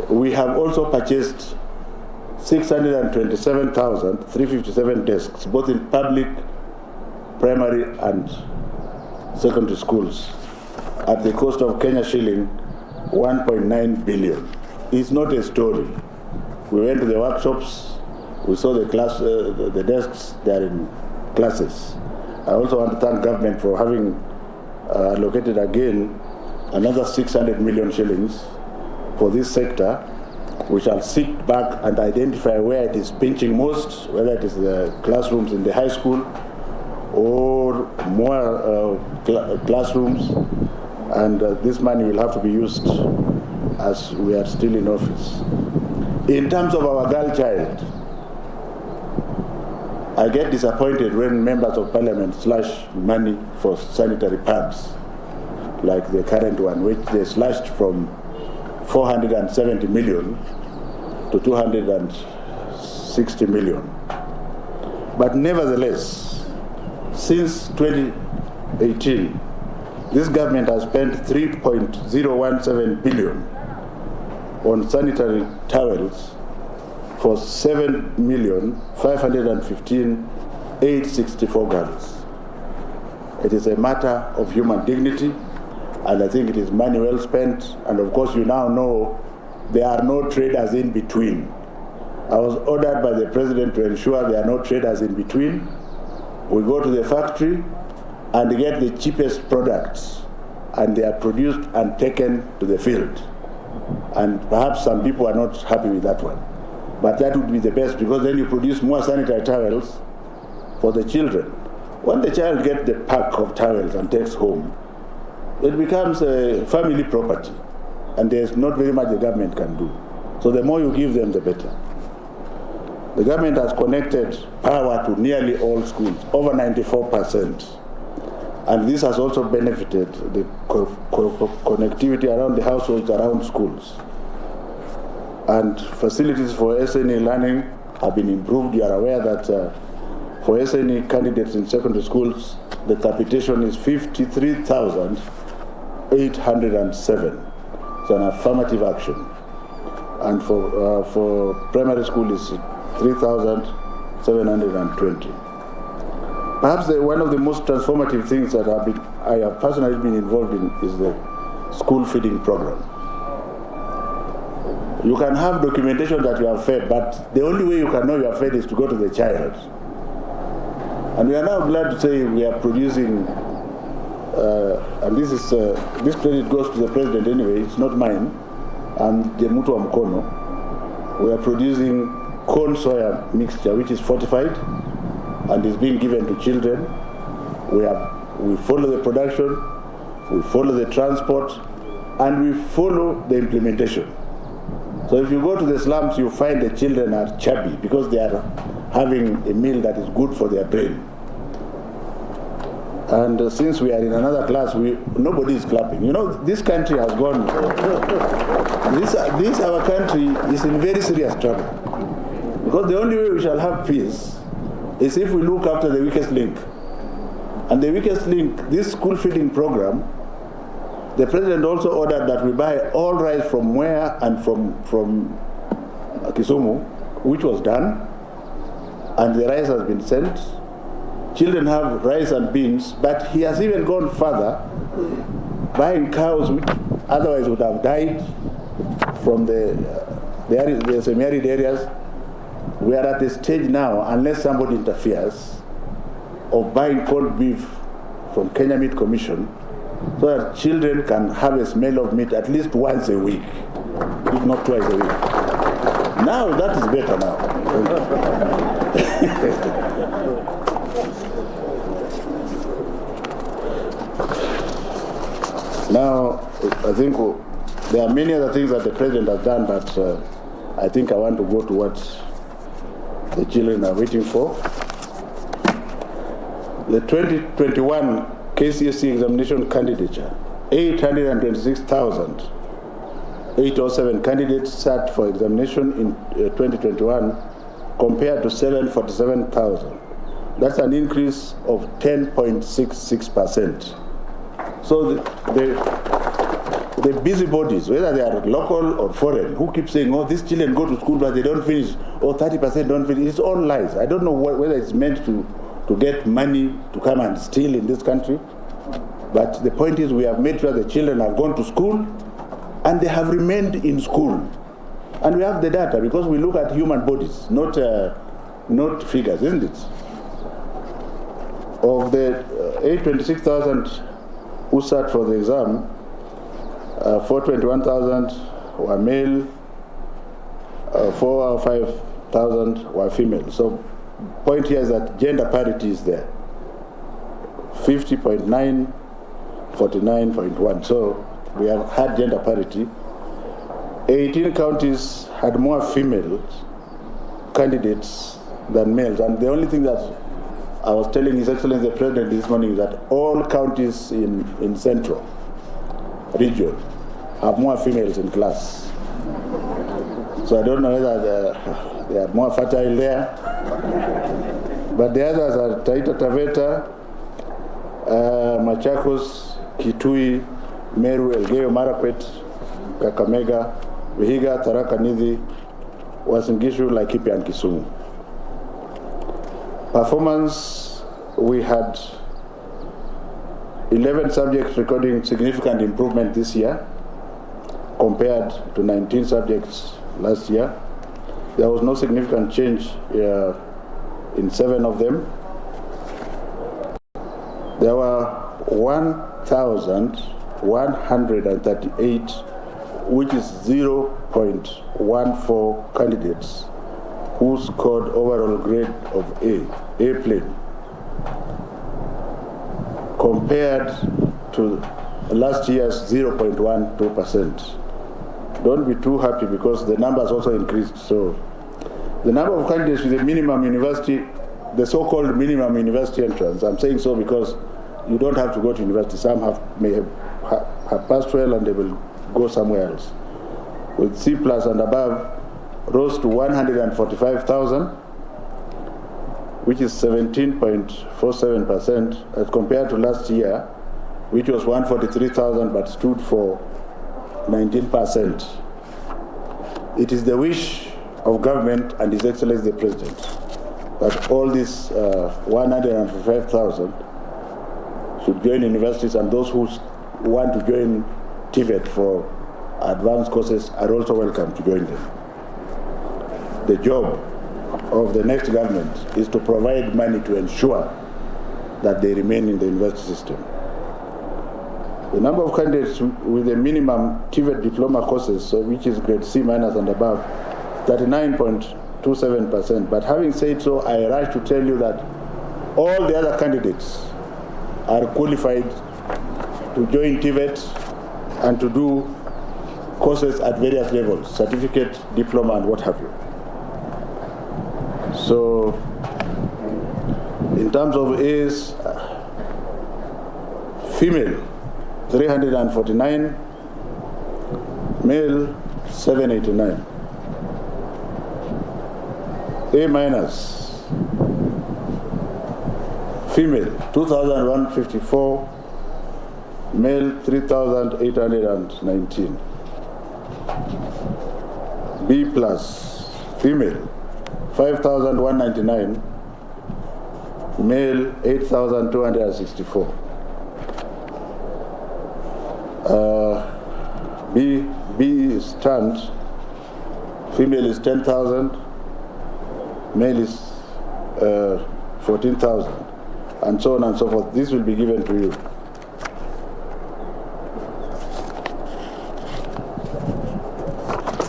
We have also purchased 627,357 desks, both in public, primary and secondary schools, at the cost of Kenya shilling 1.9 billion. It's not a story. We went to the workshops, we saw the desks, they are in classes. I also want to thank government for having allocated again another 600 million shillings for this sector. We shall sit back and identify where it is pinching most, whether it is the classrooms in the high school or more classrooms, and this money will have to be used as we are still in office. In terms of our girl child, I get disappointed when members of parliament slash money for sanitary pads, like the current one, which they slashed from 470 million to 260 million. But nevertheless, since 2018, this government has spent 3.017 billion on sanitary towels for 7,515,864 girls. It is a matter of human dignity, and I think it is money well spent. And of course, you now know there are no traders in between. I was ordered by the president to ensure there are no traders in between. We go to the factory and get the cheapest products, and they are produced and taken to the field. And perhaps some people are not happy with that one. But that would be the best, because then you produce more sanitary towels for the children. When the child gets the pack of towels and takes home, it becomes a family property, and there's not very much the government can do. So the more you give them, the better. The government has connected power to nearly all schools, over 94%. And this has also benefited the connectivity around the households, around schools. And facilities for SNE learning have been improved. You are aware that For SNE candidates in secondary schools, the capitation is 53,807. It's an affirmative action. And for primary school is 3,720. Perhaps one of the most transformative things that I have personally been involved in is the school feeding program. You can have documentation that you are fed, but the only way you can know you are fed is to go to the child. And we are now glad to say we are producing, and this credit goes to the president anyway, it's not mine, and Jemutu Mkono. We are producing corn soya mixture, which is fortified and is being given to children. We follow the production, we follow the transport, and we follow the implementation. So if you go to the slums, you find the children are chubby because they are having a meal that is good for their brain. And since we are in another class, nobody is clapping. You know, this country has gone, this our country is in very serious trouble. Because the only way we shall have peace is if we look after the weakest link. And the weakest link, this school feeding program, the president also ordered that we buy all rice from Mwai and from Kisumu, which was done, and the rice has been sent. Children have rice and beans, but he has even gone further, buying cows which otherwise would have died from the semi-arid areas. We are at a stage now, unless somebody interferes, of buying corned beef from Kenya Meat Commission, so that children can have a smell of meat at least once a week, if not twice a week. Now that is better now. Now, I think there are many other things that the president has done, but I think I want to go to what the children are waiting for. The 2021 KCSE examination candidature, 826,807 candidates sat for examination in 2021 compared to 747,000. That's an increase of 10.66%. So the busybodies, whether they are local or foreign, who keep saying, oh, these children go to school but they don't finish, or 30% don't finish, it's all lies. I don't know whether it's meant to get money to come and steal in this country. But the point is we have made sure the children have gone to school and they have remained in school. And we have the data because we look at human bodies, not figures, isn't it? Of the 826,000 who sat for the exam, 421,000 were male, 4 or 5,000 were female. So point here is that gender parity is there. 50.9, 49.1. So we have had gender parity. 18 counties had more female candidates than males. And the only thing that I was telling His Excellency the President this morning is that all counties in Central region have more females in class. So I don't know whether they are more fertile there. But the others are Taita Taveta, Machakos, Kitui, Meru, Elgeyo Marakwet, Kakamega, Vihiga, Tharaka Nithi, Uasin Gishu, Laikipia, and Kisumu. Performance, we had 11 subjects recording significant improvement this year compared to 19 subjects last year. There was no significant change in 7 of them. There were 1,138, which is 0.14 candidates who scored overall grade of A plane, compared to last year's 0.12%. Don't be too happy because the numbers also increased. So the number of candidates with a minimum university, the so-called minimum university entrance, I'm saying so because you don't have to go to university. Some may have passed well and they will go somewhere else. With C+ and above, rose to 145,000. which is 17.47% as compared to last year, which was 143,000 but stood for 19%. It is the wish of government and His Excellency the President that all these 105,000 should join universities, and those who want to join TVET for advanced courses are also welcome to join them. The job of the next government is to provide money to ensure that they remain in the university system. The number of candidates with a minimum TVET diploma courses, so which is grade C minus and above, 39.27%. But having said so, I rush to tell you that all the other candidates are qualified to join TVET and to do courses at various levels, certificate, diploma, and what have you. So, in terms of age, female, 349, male, 789. A minus, female, 2,154, male, 3,819. B plus, female, 5,199, male, 8,264. B stand, female is 10,000, male is 14,000, and so on and so forth. This will be given to you.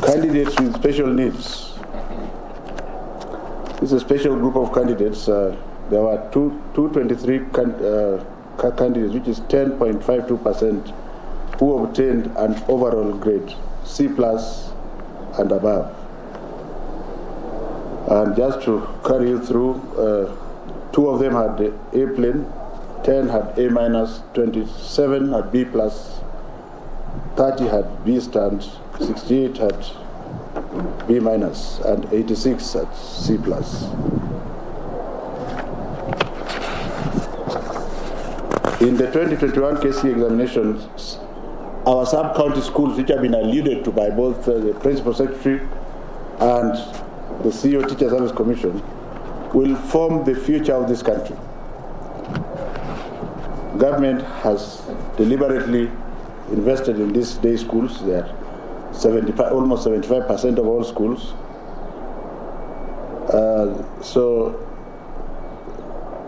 Candidates with special needs. This is a special group of candidates. There were 223 candidates, which is 10.52%, who obtained an overall grade C plus and above. And just to carry you through, 2 of them had A plain, 10 had A minus, 27 had B plus, 30 had B stand, 68 had B minus, and 86 had C plus. In the 2021 KCSE examinations, our sub-county schools, which have been alluded to by both the Principal Secretary and the CEO Teacher Service Commission, will form the future of this country. Government has deliberately invested in these day schools. They are almost 75% of all schools. So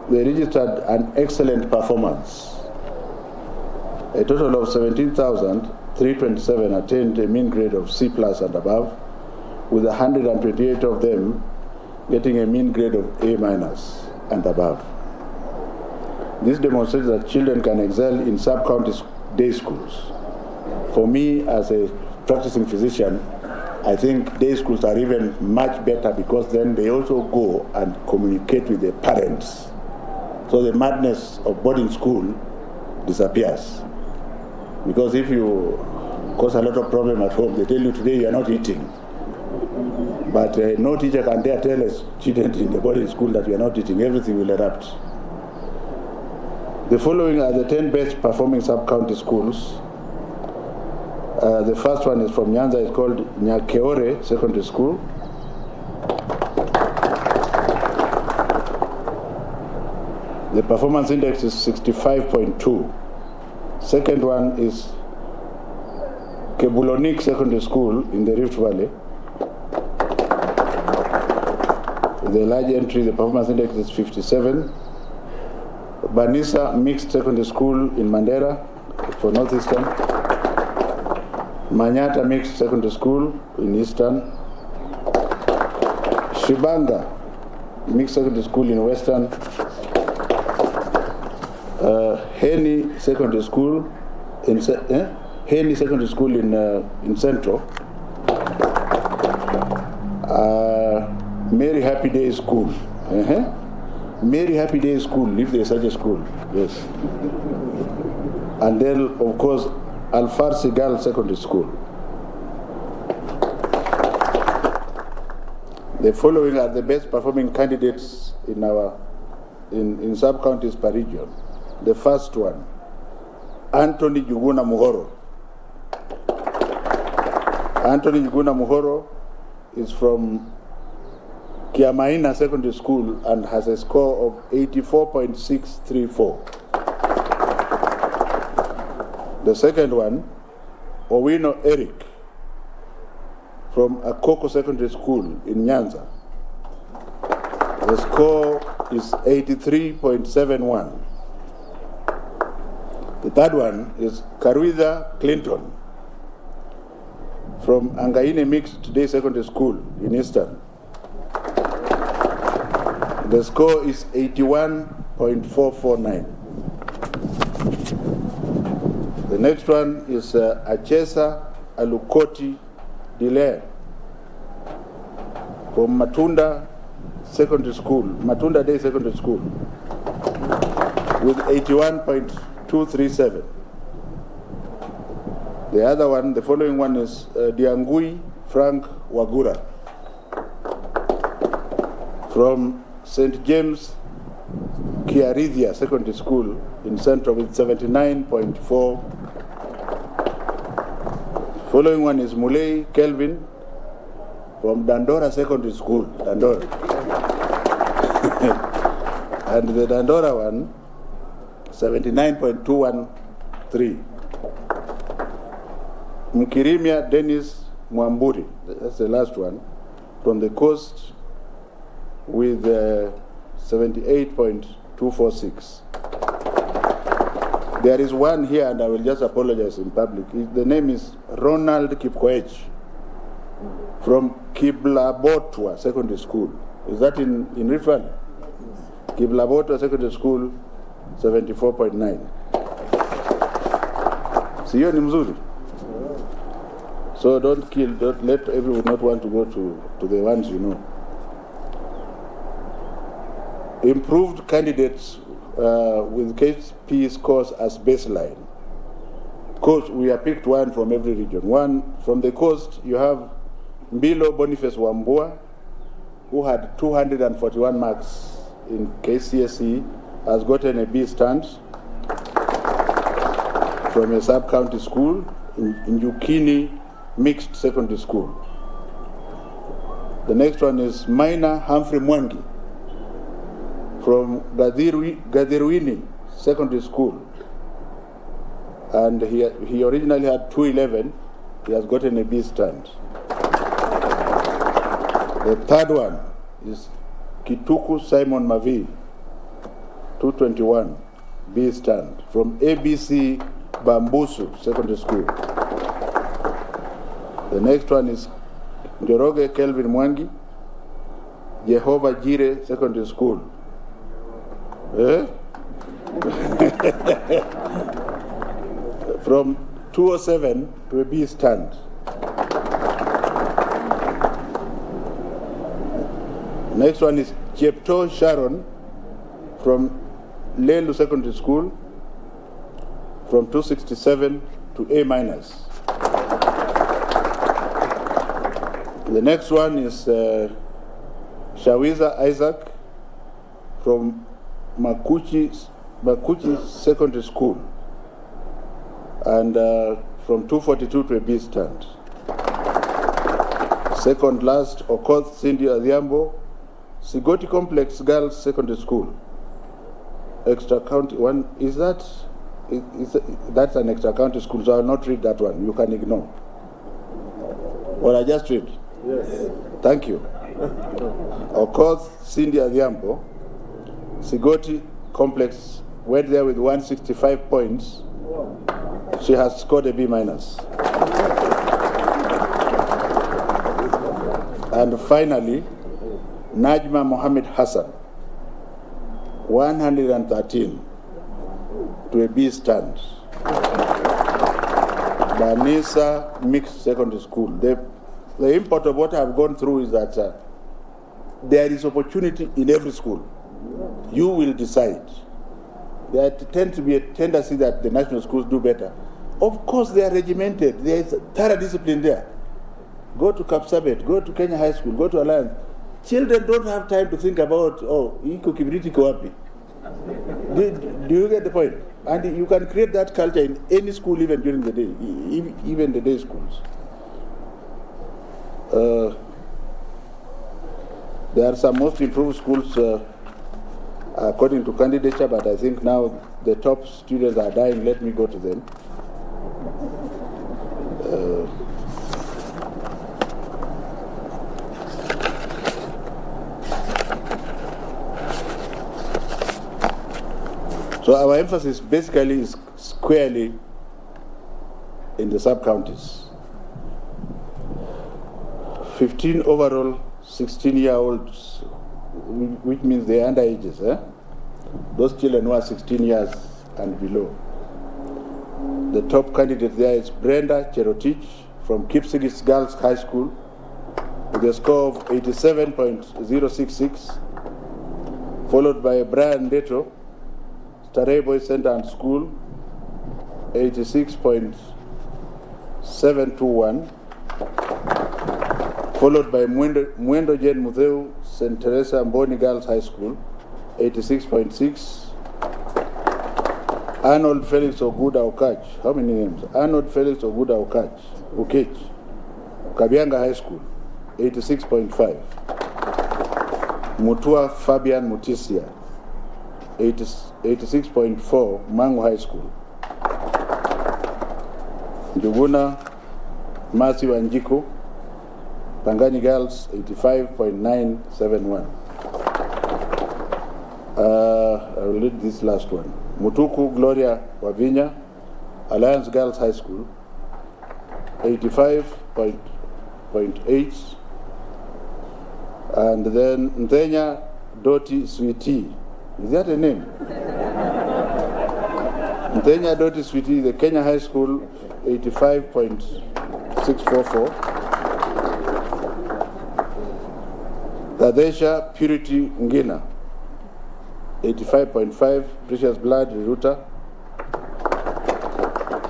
they registered an excellent performance. A total of 17,327 attained a mean grade of C plus and above, with 128 of them getting a mean grade of A minus and above. This demonstrates that children can excel in sub-county day schools. For me, as a practicing physician, I think day schools are even much better because then they also go and communicate with their parents. So the madness of boarding school disappears. Because if you cause a lot of problem at home, they tell you today you are not eating. But no teacher can dare tell us children in the boarding school that we are not eating. Everything will erupt. The following are the 10 best performing sub-county schools. The first one is from Nyanza. It's called Nyakeore Secondary School. The performance index is 65.2. Second one is Kebulonik Secondary School in the Rift Valley. The large entry, the performance index is 57. Banisa Mixed Secondary School in Mandera for Northeastern. Manyata Mixed Secondary School in Eastern. Shibanga Mixed Secondary School in Western. Heni Secondary School in Heni Secondary School in Central. Mary Happy Day School. Mary Happy Day School, if there is such a school, yes. And then, of course, Al-Farsi Girls Secondary School. The following are the best performing candidates in sub-counties per region. The first one, Anthony Juguna Muhoro. Anthony Juguna Muhoro is from Kiamaina Secondary School and has a score of 84.634. The second one, Owino Eric, from Akoko Secondary School in Nyanza. The score is 83.71. The third one is Karuiza Clinton, from Angaine Mixed Day Secondary School in Eastern. The score is 81.449. The next one is Achesa Alukoti Dile, from Matunda Secondary School, Matunda Day Secondary School, with 81.237. The other one, the following one is Diangui Frank Wagura, from St. James Kiarithia Secondary School in Central with 79.4. Following one is Mulei Kelvin from Dandora Secondary School, Dandora. And the Dandora one, 79.213. Mkirimia Dennis Mwamburi, that's the last one, from the coast with 78.246. There is one here, and I will just apologize in public. The name is Ronald Kipkoech from Kiblabotwa Secondary School. Is that in Rift Valley? Kiblabotwa Secondary School, 74.9. Sio ni mzuri? So don't let everyone not want to go to the ones you know. Improved candidates with KCSE scores as baseline. Coast, we have picked one from every region. One from the coast, you have Mbilo Boniface Wambua, who had 241 marks in KCSE, has gotten a B stand from a sub-county school in Yukini Mixed Secondary School. The next one is Minor Humphrey Mwangi from Gadirwini Secondary School. And he originally had 211. He has gotten a B stand. The third one is Kituku Simon Mavi, 221, B stand, from ABC Bambusu Secondary School. The next one is Njoroge Kelvin Mwangi, Jehovah Jireh Secondary School. From 207 to a B stand. Next one is Chepto Sharon from Lelu Secondary School, from 267 to A minus. The next one is Shawiza Isaac from Makuchi Secondary School, and from 242 to a B stand. Second last, Okoth Cindy Adhiambo, Sigoti Complex Girls Secondary School. Extra county one, that's an extra county school, so I will not read that one. You can ignore. Or I just read? Yes. Thank you. Okoth Cindy Adhiambo, Sigoti Complex, went there with 165 points. She has scored a B minus. And finally, Najma Mohammed Hassan, 113 to a B stand. Banisa Mixed Secondary School. The import of what I've gone through is that there is opportunity in every school. You will decide. There tends to be a tendency that the national schools do better. Of course, they are regimented. There is thorough discipline there. Go to Kapsabet, go to Kenya High School, go to Alliance. children don't have time to think about, iko kibriti iko wapi. Do you get the point? And you can create that culture in any school, even during the day, even the day schools. There are some most improved schools according to candidature, but I think now the top students are dying. Let me go to them. So our emphasis basically is squarely in the sub-counties. 15 overall, 16-year-olds, which means they're underages. Those children who are 16 years and below. The top candidate there is Brenda Cherotich from Kibaki Girls High School with a score of 87.066, followed by Brian Deto, Starehe Boys Center and School, 86.721, followed by Mwendo Jen Mutheu, St. Teresa Mboni Girls High School, 86.6. Arnold Felix Oguda Okach. How many names? Arnold Felix Oguda Okech, Kabianga High School, 86.5. Mutua Fabian Mutisia, 86.4, Mangu High School. Njuguna Masi Wanjiku, Pangani Girls, 85.971. I will read this last one. Mutuku Gloria Wavinya, Alliance Girls High School, 85.8. And then Nthenya Doti Sweetie. Is that a name? Nthenya Doti Sweetie, the Kenya High School, 85.644. Tadesha Purity Ngina, 85.5, Precious Blood Riruta.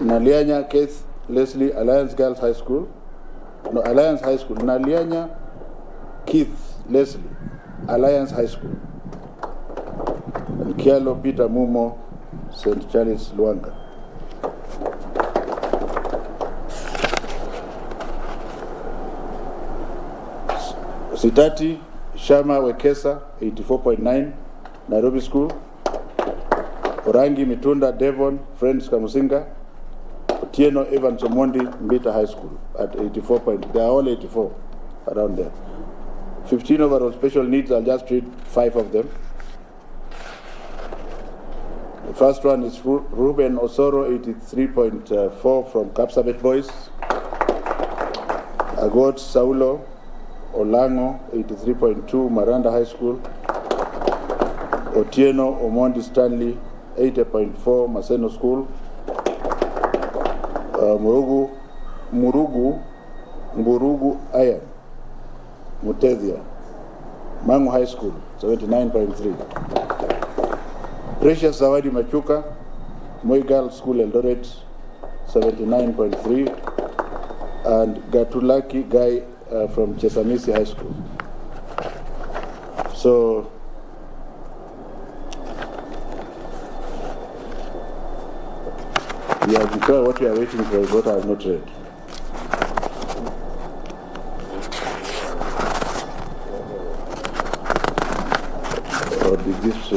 Nalianya Keith Leslie, Alliance Girls High School. No, Alliance High School. Nalianya Keith Leslie, Alliance High School. And Kialo Peter Mumo, St. Charles Luanga. Sitati Shama Wekesa, 84.9, Nairobi School. Orangi Mitunda Devon, Friends Kamusinga. Otieno Evans Omondi, Mbita High School at 84 point. They are all 84 around there. 15 overall special needs, I'll just read 5 of them. The first one is Ruben Osoro, 83.4 from Kapsabet Boys. Agot Saulo Olango, 83.2, Maranda High School. Otieno Omondi Stanley, 80.4, Maseno School. Mburugu Ayan, Mutethia, Mangu High School, 79.3. Precious Zawadi Machuka, Moi Girls School Eldoret, 79.3. And Gatulaki Guy from Chesamisi High School. So, yeah, because what we are waiting for is what I have not read. Or did this...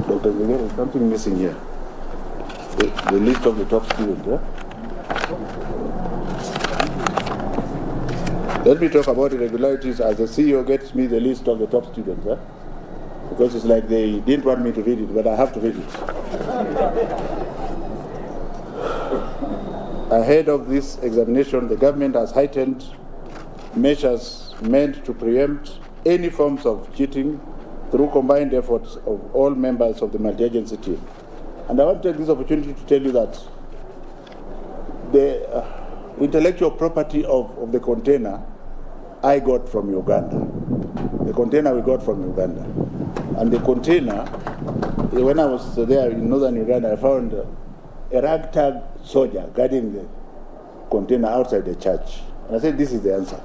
Dr. Miguel, something missing here. The list of the top students, yeah? Let me talk about irregularities as the CEO gets me the list of the top students, yeah? Because it's like they didn't want me to read it, but I have to read it. Ahead of this examination, the government has heightened measures meant to preempt any forms of cheating through combined efforts of all members of the multi-agency team. And I want to take this opportunity to tell you that the intellectual property of the container I got from Uganda. The container we got from Uganda. And the container, when I was there in northern Uganda, I found a ragtag soldier guarding the container outside the church. And I said, this is the answer.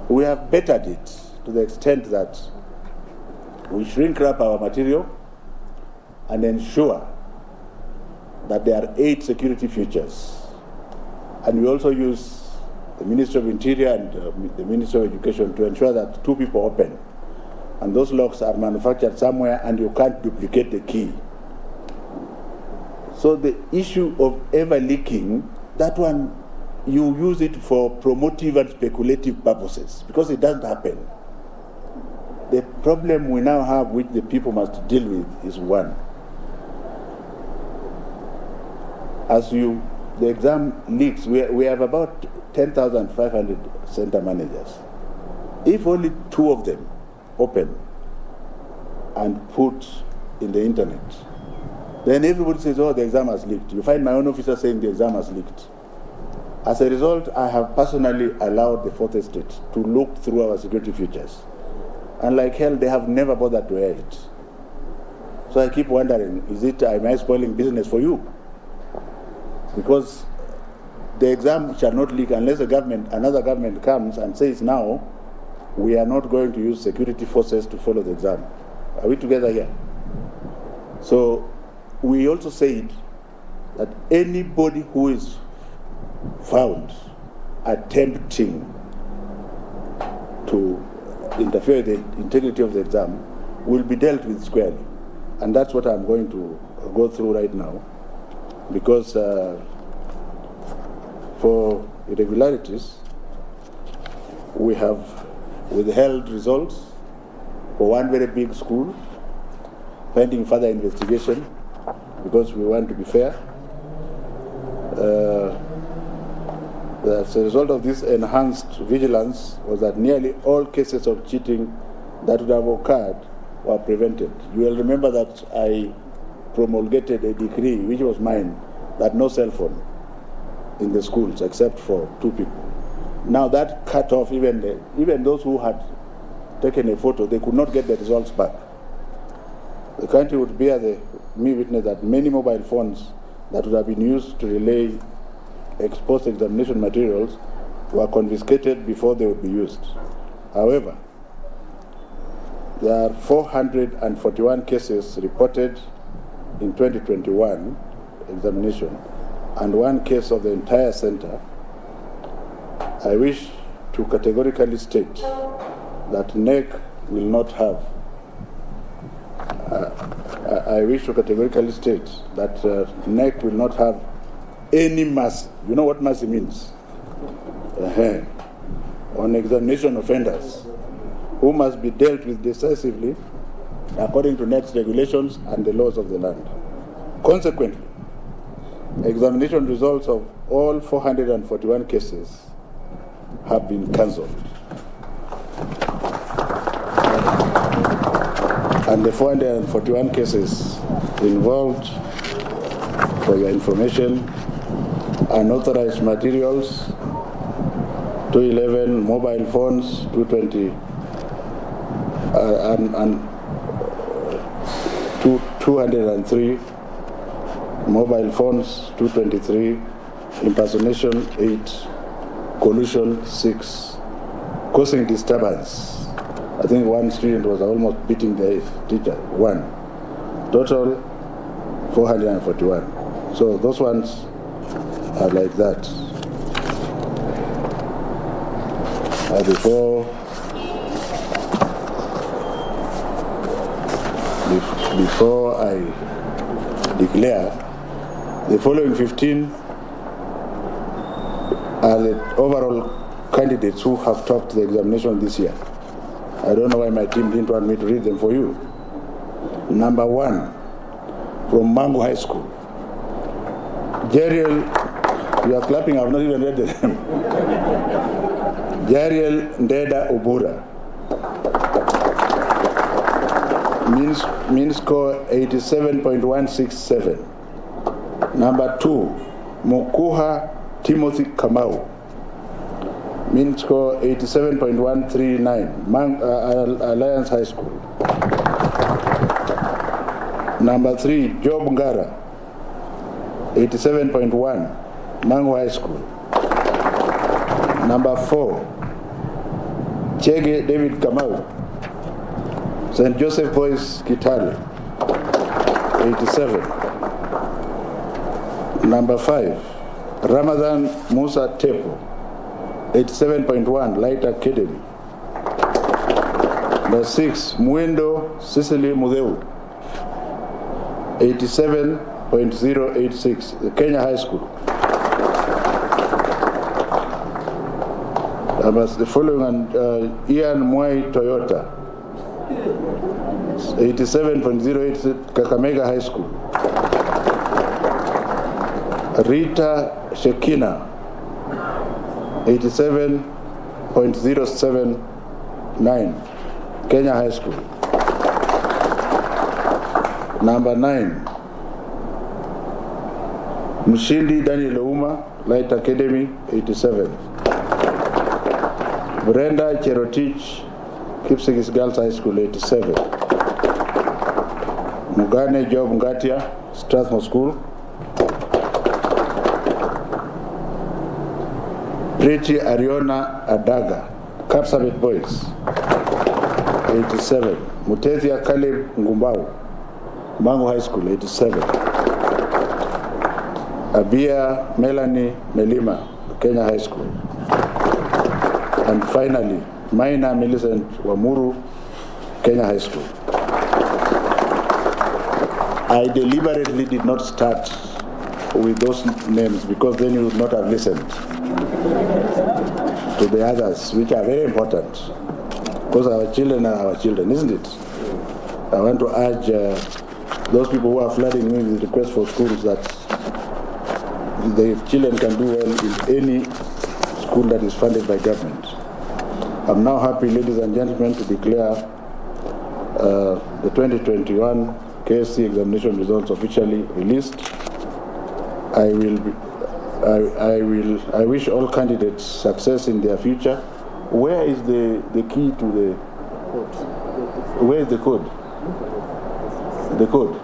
We have bettered it to the extent that we shrink wrap our material and ensure that there are 8 security features. And we also use the Ministry of Interior and the Ministry of Education to ensure that 2 people open. And those locks are manufactured somewhere and you can't duplicate the key. So the issue of ever leaking, that one, you use it for promotive and speculative purposes because it doesn't happen. The problem we now have, which the people must deal with, is one. As the exam leaks, we have about 10,500 center managers. If only 2 of them open and put in the internet, then everybody says, oh, the exam has leaked. You find my own officer saying the exam has leaked. As a result, I have personally allowed the Fourth Estate to look through our security features. And like hell, they have never bothered to air it. So I keep wondering, am I spoiling business for you? Because the exam shall not leak unless another government comes and says, now, we are not going to use security forces to follow the exam. Are we together here? So we also said that anybody who is found attempting to interfere with the integrity of the exam will be dealt with squarely. And that's what I'm going to go through right now, because for irregularities, we have withheld results for one very big school, pending further investigation, because we want to be fair. As a result of this enhanced vigilance was that nearly all cases of cheating that would have occurred were prevented. You will remember that I promulgated a decree, which was mine, that no cell phone in the schools except for 2 people. Now that cut off even those who had taken a photo, they could not get the results back. The country would bear me witness that many mobile phones that would have been used to relay exposed examination materials were confiscated before they would be used. However, there are 441 cases reported in 2021 examination and 1 case of the entire center. I wish to categorically state that NEC will not have NEC will not have any mercy. You know what mercy means? On examination offenders who must be dealt with decisively according to NEC's regulations and the laws of the land. Consequently, examination results of all 441 cases have been cancelled. And the 441 cases involved, for your information, unauthorized materials, 211 mobile phones, 220 and 203 mobile phones, 223, impersonation 8, collusion 6, causing disturbance. I think 1 student was almost beating the teacher, 1. Total 441. So those ones are like that. Before I declare, the following 15 are the overall candidates who have topped the examination this year. I don't know why my team didn't want me to read them for you. Number 1, from Mango High School. Jeriel, you are clapping, I've not even read them. Jeriel Ndeda Obura. Mean score 87.167. Number 2, Mokuha Timothy Kamau. Mean score 87.139, Alliance High School. Number 3, Job Ngara, 87.1, Mangu High School. Number 4, Chege David Kamau, St. Joseph Boys Kitale, 87. Number 5, Ramadan Musa Tepo, 87.1, Light Academy. Number 6, Muendo Cicely Mudeu, 87.086, the Kenya High School. The following one, Ian Mwai Toyota, 87.08, Kakamega High School. Rita Shekina, 87.079, Kenya High School. Number 9, Mshindi Daniel Ouma, Light Academy, 87. Brenda Cherotich, Kipsigis Girls High School, 87. Mugane Job Ngatia, Strathmore School. Preeti Ariona Adaga, Kapsabet Boys, 87. Mutethia Caleb Ngumbau, Mangu High School, 87. Abia Melanie Melima, Kenya High School. And finally, Maina Millicent Wamuru, Kenya High School. I deliberately did not start with those names because then you would not have listened to the others, which are very important, because our children are our children, isn't it? I want to urge those people who are flooding me with requests for schools that the children can do well in any school that is funded by government. I'm now happy, ladies and gentlemen, to declare the 2021 KCSE examination results officially released. I wish all candidates success in their future. Where is the key to the code? Where is the code? The code.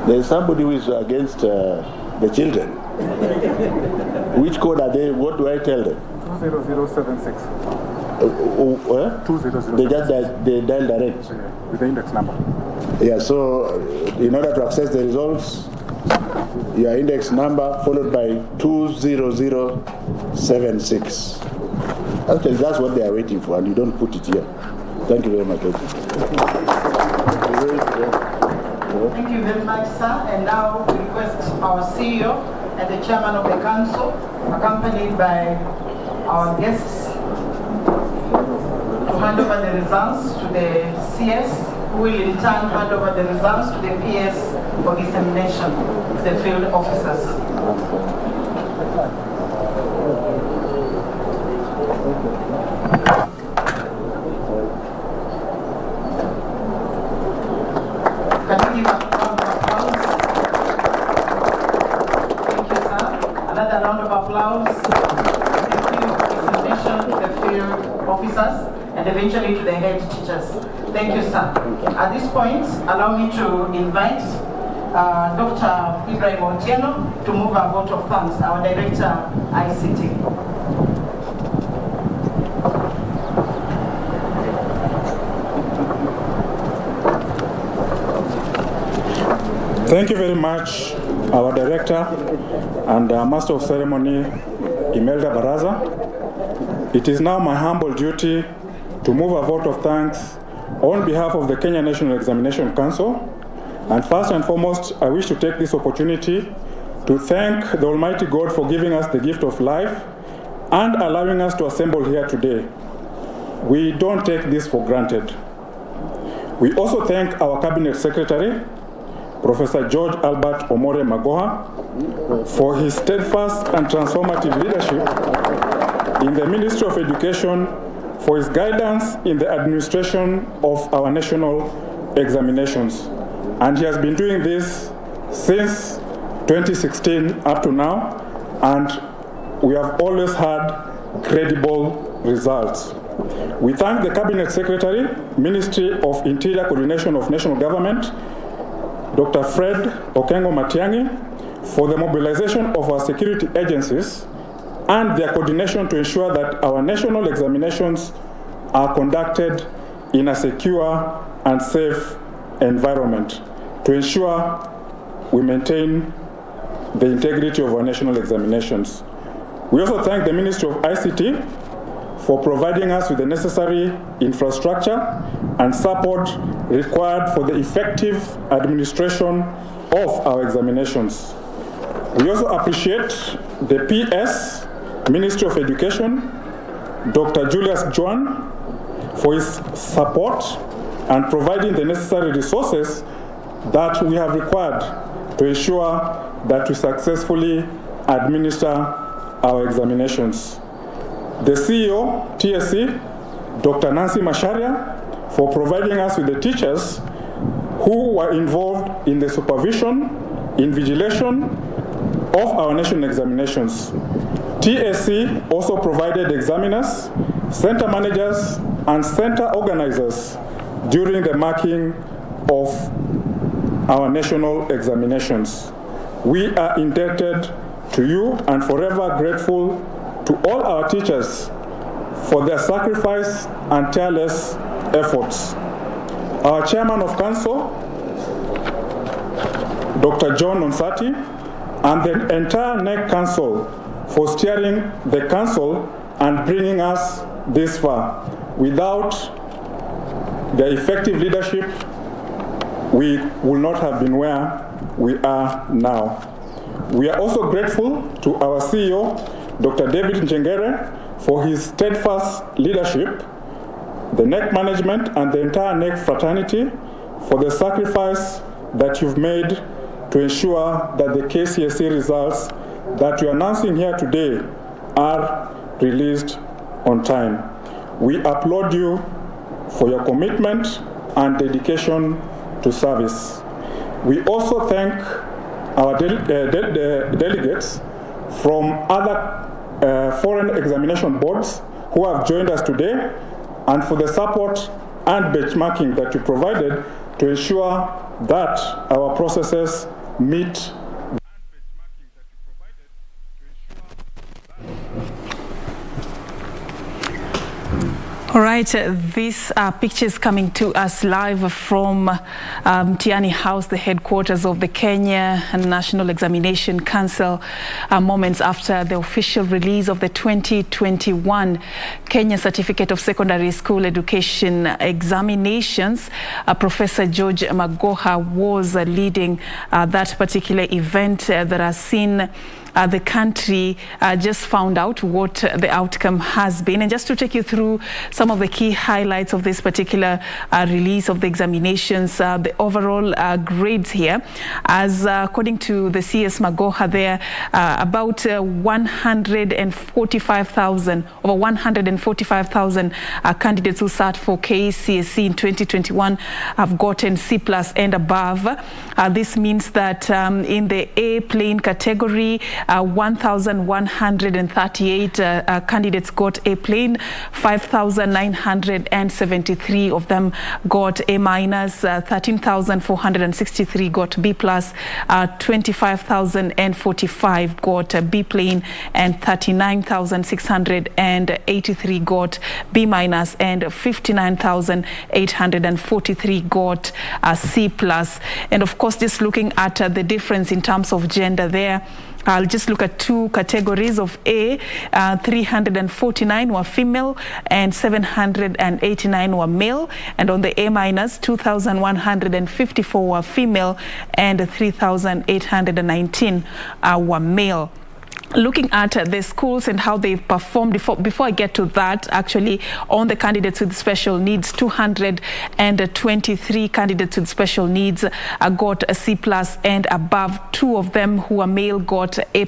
There is somebody who is against the children. Which code are they? What do I tell them? 20076. 200. They dial direct. With the index number. Yeah, so in order to access the results, your index number followed by 20076. Actually, that's what they are waiting for, and you don't put it here. Thank you very much. Thank you very much, sir. And now we request our CEO and the chairman of the council, accompanied by our guests, to hand over the results to the CS, who will in turn hand over the results to the PS for dissemination to the field officers. Can we give a round of applause? Thank you, sir. Another round of applause. Thank you for dissemination to the field officers and eventually to the head teachers. Thank you, sir. At this point, allow me to invite Dr. Ibrahim Otieno to move our vote of thanks, our Director, ICT. Thank you very much, our Director and Master of Ceremony, Imelda Baraza. It is now my humble duty to move a vote of thanks on behalf of the Kenya National Examination Council. And first and foremost, I wish to take this opportunity to thank the Almighty God for giving us the gift of life and allowing us to assemble here today. We don't take this for granted. We also thank our Cabinet Secretary, Professor George Albert Omore Magoha, for his steadfast and transformative leadership in the Ministry of Education, for his guidance in the administration of our national examinations. And he has been doing this since 2016 up to now, and we have always had credible results. We thank the Cabinet Secretary, Ministry of Interior Coordination of National Government, Dr. Fred Okengo Matiang'i, for the mobilization of our security agencies and their coordination to ensure that our national examinations are conducted in a secure and safe environment to ensure we maintain the integrity of our national examinations. We also thank the Ministry of ICT for providing us with the necessary infrastructure and support required for the effective administration of our examinations. We also appreciate the PS, Ministry of Education, Dr. Julius Joan, for his support and providing the necessary resources that we have required to ensure that we successfully administer our examinations. The CEO, TSE, Dr. Nancy Macharia, for providing us with the teachers who were involved in the supervision, invigilation of our national examinations. TSE also provided examiners, center managers, and center organizers during the marking of our national examinations. We are indebted to you and forever grateful to all our teachers for their sacrifice and tireless efforts. Our Chairman of Council, Dr. John Onsati, and the entire NEC Council for steering the Council and bringing us this far. Without their effective leadership, we will not have been where we are now. We are also grateful to our CEO, Dr. David Njengere, for his steadfast leadership, the NEC management and the entire NEC fraternity for the sacrifice that you've made to ensure that the KCSE results that we're announcing here today are released on time. We applaud you for your commitment and dedication to service. We also thank our delegates from other foreign examination boards who have joined us today and for the support and benchmarking that you provided to ensure that our processes meet. All right, this picture is coming to us live from Tiani House, the headquarters of the Kenya National Examination Council, moments after the official release of the 2021 Kenya Certificate of Secondary School Education examinations. Professor George Magoha was leading that particular event that has seen the country just found out what the outcome has been. And just to take you through some of the key highlights of this particular release of the examinations, the overall grades here, as according to the CS Magoha there, about 145,000 candidates who sat for KCSE in 2021 have gotten C+ and above. This means that in the A plain category, 1,138 candidates got A plain, 5,973 of them got A-, 13,463 got B+, 25,045 got B plain, and 39,683 got B-, and 59,843 got C+. And of course, just looking at the difference in terms of gender there, I'll just look at two categories of A. 349 were female and 789 were male. And on the A-, 2,154 were female and 3,819 were male. looking at the schools and how they've performed. Before I get to that, actually, on the candidates with special needs, 223 candidates with special needs got a C+ and above. 2 of them who are male got A+,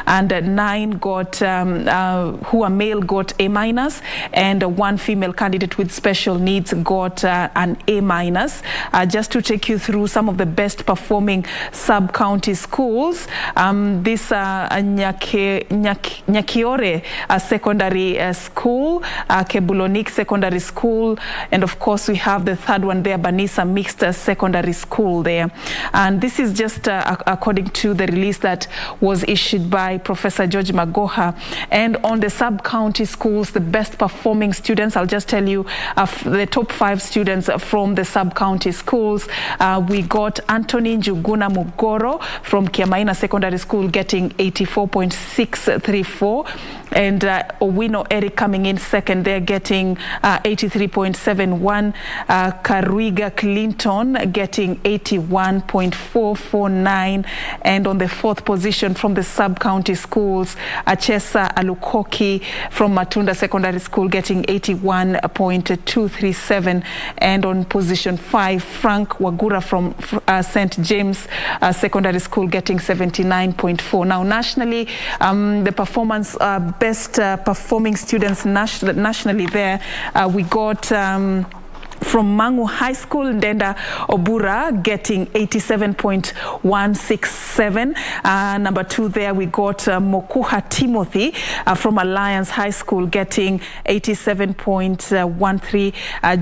and 9 got who are male got A-, and 1 female candidate with special needs got an A-. Just to take you through some of the best performing sub-county schools, this Nyakiore Secondary School, Kebulonik Secondary School, and of course we have the third one there, Banisa Mixed Secondary School there. And this is just according to the release that was issued by Professor George Magoha. And on the sub-county schools, the best performing students, I'll just tell you the top 5 students from the sub-county schools. We got Anthony Njuguna Mugoro from Kiamaina Secondary School getting 84.634, and Owino Eric coming in second there getting 83.71, Karuiga Clinton getting 81.449, and on the 4th position from the sub-county schools, Achesa Alukoki from Matunda Secondary School getting 81.237, and on position 5, Frank Wagura from St. James Secondary School getting 79.4. Now nationally, the performance best performing students nationally there, we got from Mangu High School, Ndenda Obura getting 87.167. Number 2 there we got Mokuha Timothy from Alliance High School getting 87.13.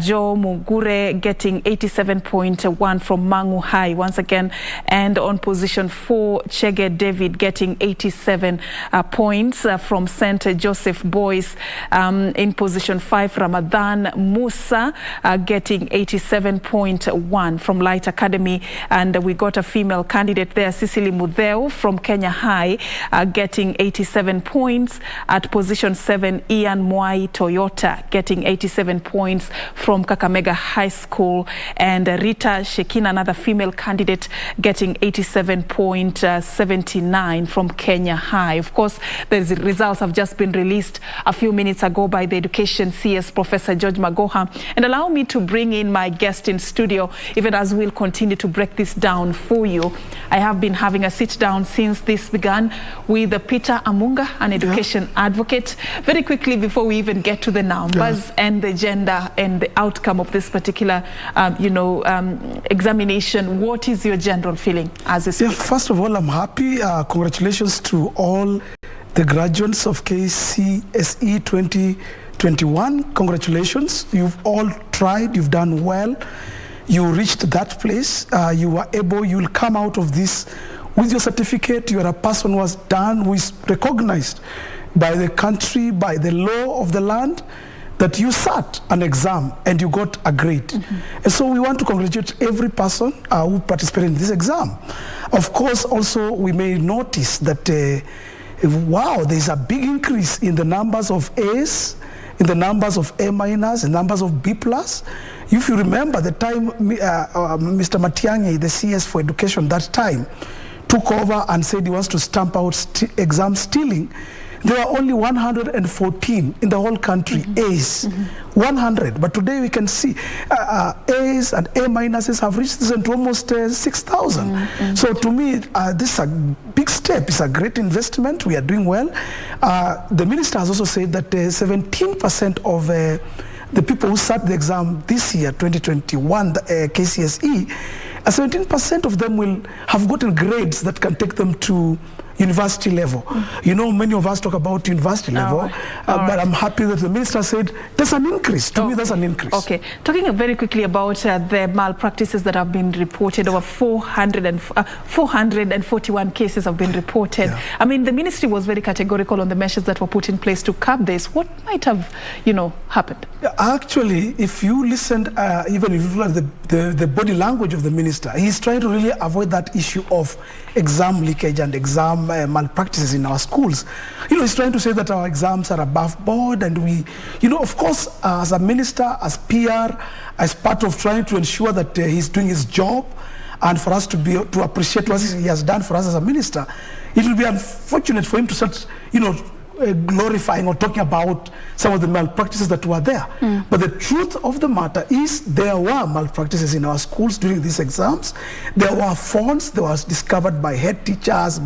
Joe Mugure getting 87.1 from Mangu High once again. And on position 4, Chege David getting 87 points from St. Joseph Boys. In position 5, Ramadan Musa getting 87.1 from Light Academy, and we got a female candidate there, Cecily Mudheu from Kenya High, getting 87 points. At position 7, Ian Mwai Toyota getting 87 points from Kakamega High School, and Rita Shekin, another female candidate, getting 87.79 from Kenya High. Of course, the results have just been released a few minutes ago by the Education CS Professor George Magoha, and allow me to bring in my guest in studio, even as we'll continue to break this down for you. I have been having a sit down since this began with Peter Amunga, an education advocate. Very quickly, before we even get to the numbers and the gender and the outcome of this particular, examination, what is your general feeling as a speaker? First of all, I'm happy. Congratulations to all the graduates of KCSE 2021. Congratulations. You've all tried. You've done well. You reached that place. You were able, you'll come out of this with your certificate. You are a person who has done, who is recognized by the country, by the law of the land, that you sat an exam and you got a grade. And so we want to congratulate every person who participated in this exam. Of course, also we may notice that wow, there's a big increase in the numbers of A's, in the numbers of A-, in numbers of B+. If you remember the time Mr. Matiang'i, the CS for Education that time, took over and said he wants to stamp out exam stealing, there were only 114 in the whole country, A's, 100. But today we can see A's and A- have reached this into almost 6,000. So to me, this is a big step. It's a great investment. We are doing well. The minister has also said that 17% of the people who sat the exam this year, 2021, KCSE, 17% of them will have gotten grades that can take them to university level. You know, many of us talk about university level, but I'm happy that the minister said there's an increase. To me, that's an increase. Okay. Talking very quickly about the malpractices that have been reported, over 441 cases have been reported. I mean, the ministry was very categorical on the measures that were put in place to curb this. What might have, happened? Actually, if you listened, even if you look at the body language of the minister, he's trying to really avoid that issue of exam leakage and exam malpractices in our schools. He's trying to say that our exams are above board, and we, of course, as a minister, as PR, as part of trying to ensure that he's doing his job, and for us to appreciate what he has done for us as a minister, it will be unfortunate for him to start, glorifying or talking about some of the malpractices that were there. But the truth of the matter is there were malpractices in our schools during these exams. There were phones that was discovered by head teachers,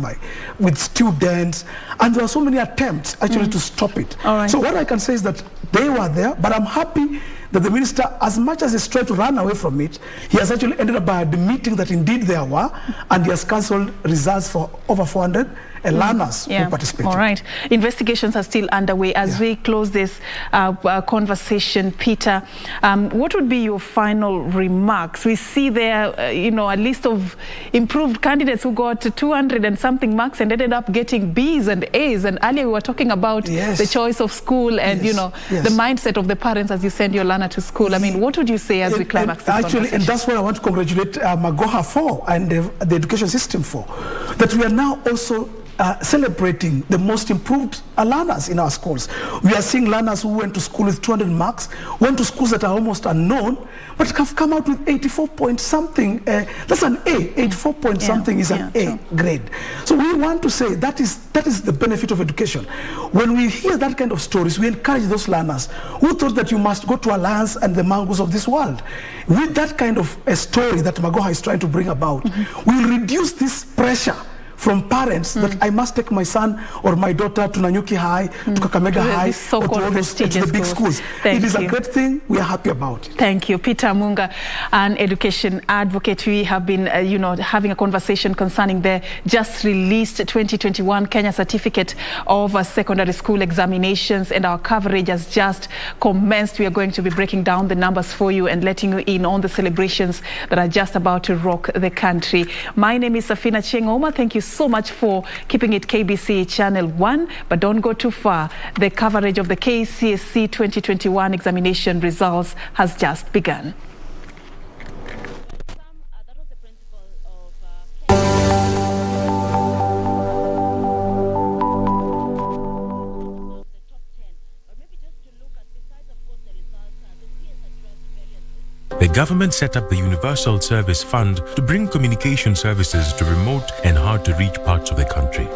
with students, and there were so many attempts actually to stop it. All right. So what I can say is that they were there, but I'm happy that the minister, as much as he's tried to run away from it, he has actually ended up by admitting that indeed there were, and he has cancelled results for over 400 learners who participated. All right. Investigations are still underway. As we close this conversation, Peter, what would be your final remarks? We see there, a list of improved candidates who got 200 and something marks and ended up getting B's and A's. And earlier we were talking about the choice of school and, the mindset of the parents as you send your learner to school. I mean, what would you say as we climax this conversation? And that's what I want to congratulate Magoha for and the education system for, that we are now also celebrating the most improved learners in our schools. We are seeing learners who went to school with 200 marks, went to schools that are almost unknown, but have come out with 84 point something. That's an A. 84 point something is an A grade. So we want to say that is the benefit of education. When we hear that kind of stories, we encourage those learners who thought that you must go to Alliance and the mangoes of this world. With that kind of a story that Magoha is trying to bring about, we will reduce this pressure from parents that I must take my son or my daughter to Nanyuki High, to Kakamega High, or to all those to the big schools. It is a great thing. We are happy about it. Thank you. Peter Munga, an education advocate. We have been, having a conversation concerning the just released 2021 Kenya Certificate of Secondary School Examinations, and our coverage has just commenced. We are going to be breaking down the numbers for you and letting you in on the celebrations that are just about to rock the country. My name is Safina Chengoma. Thank you so much for keeping it KBC Channel 1, but don't go too far. The coverage of the KCSE 2021 examination results has just begun. The government set up the Universal Service Fund to bring communication services to remote and hard-to-reach parts of the country.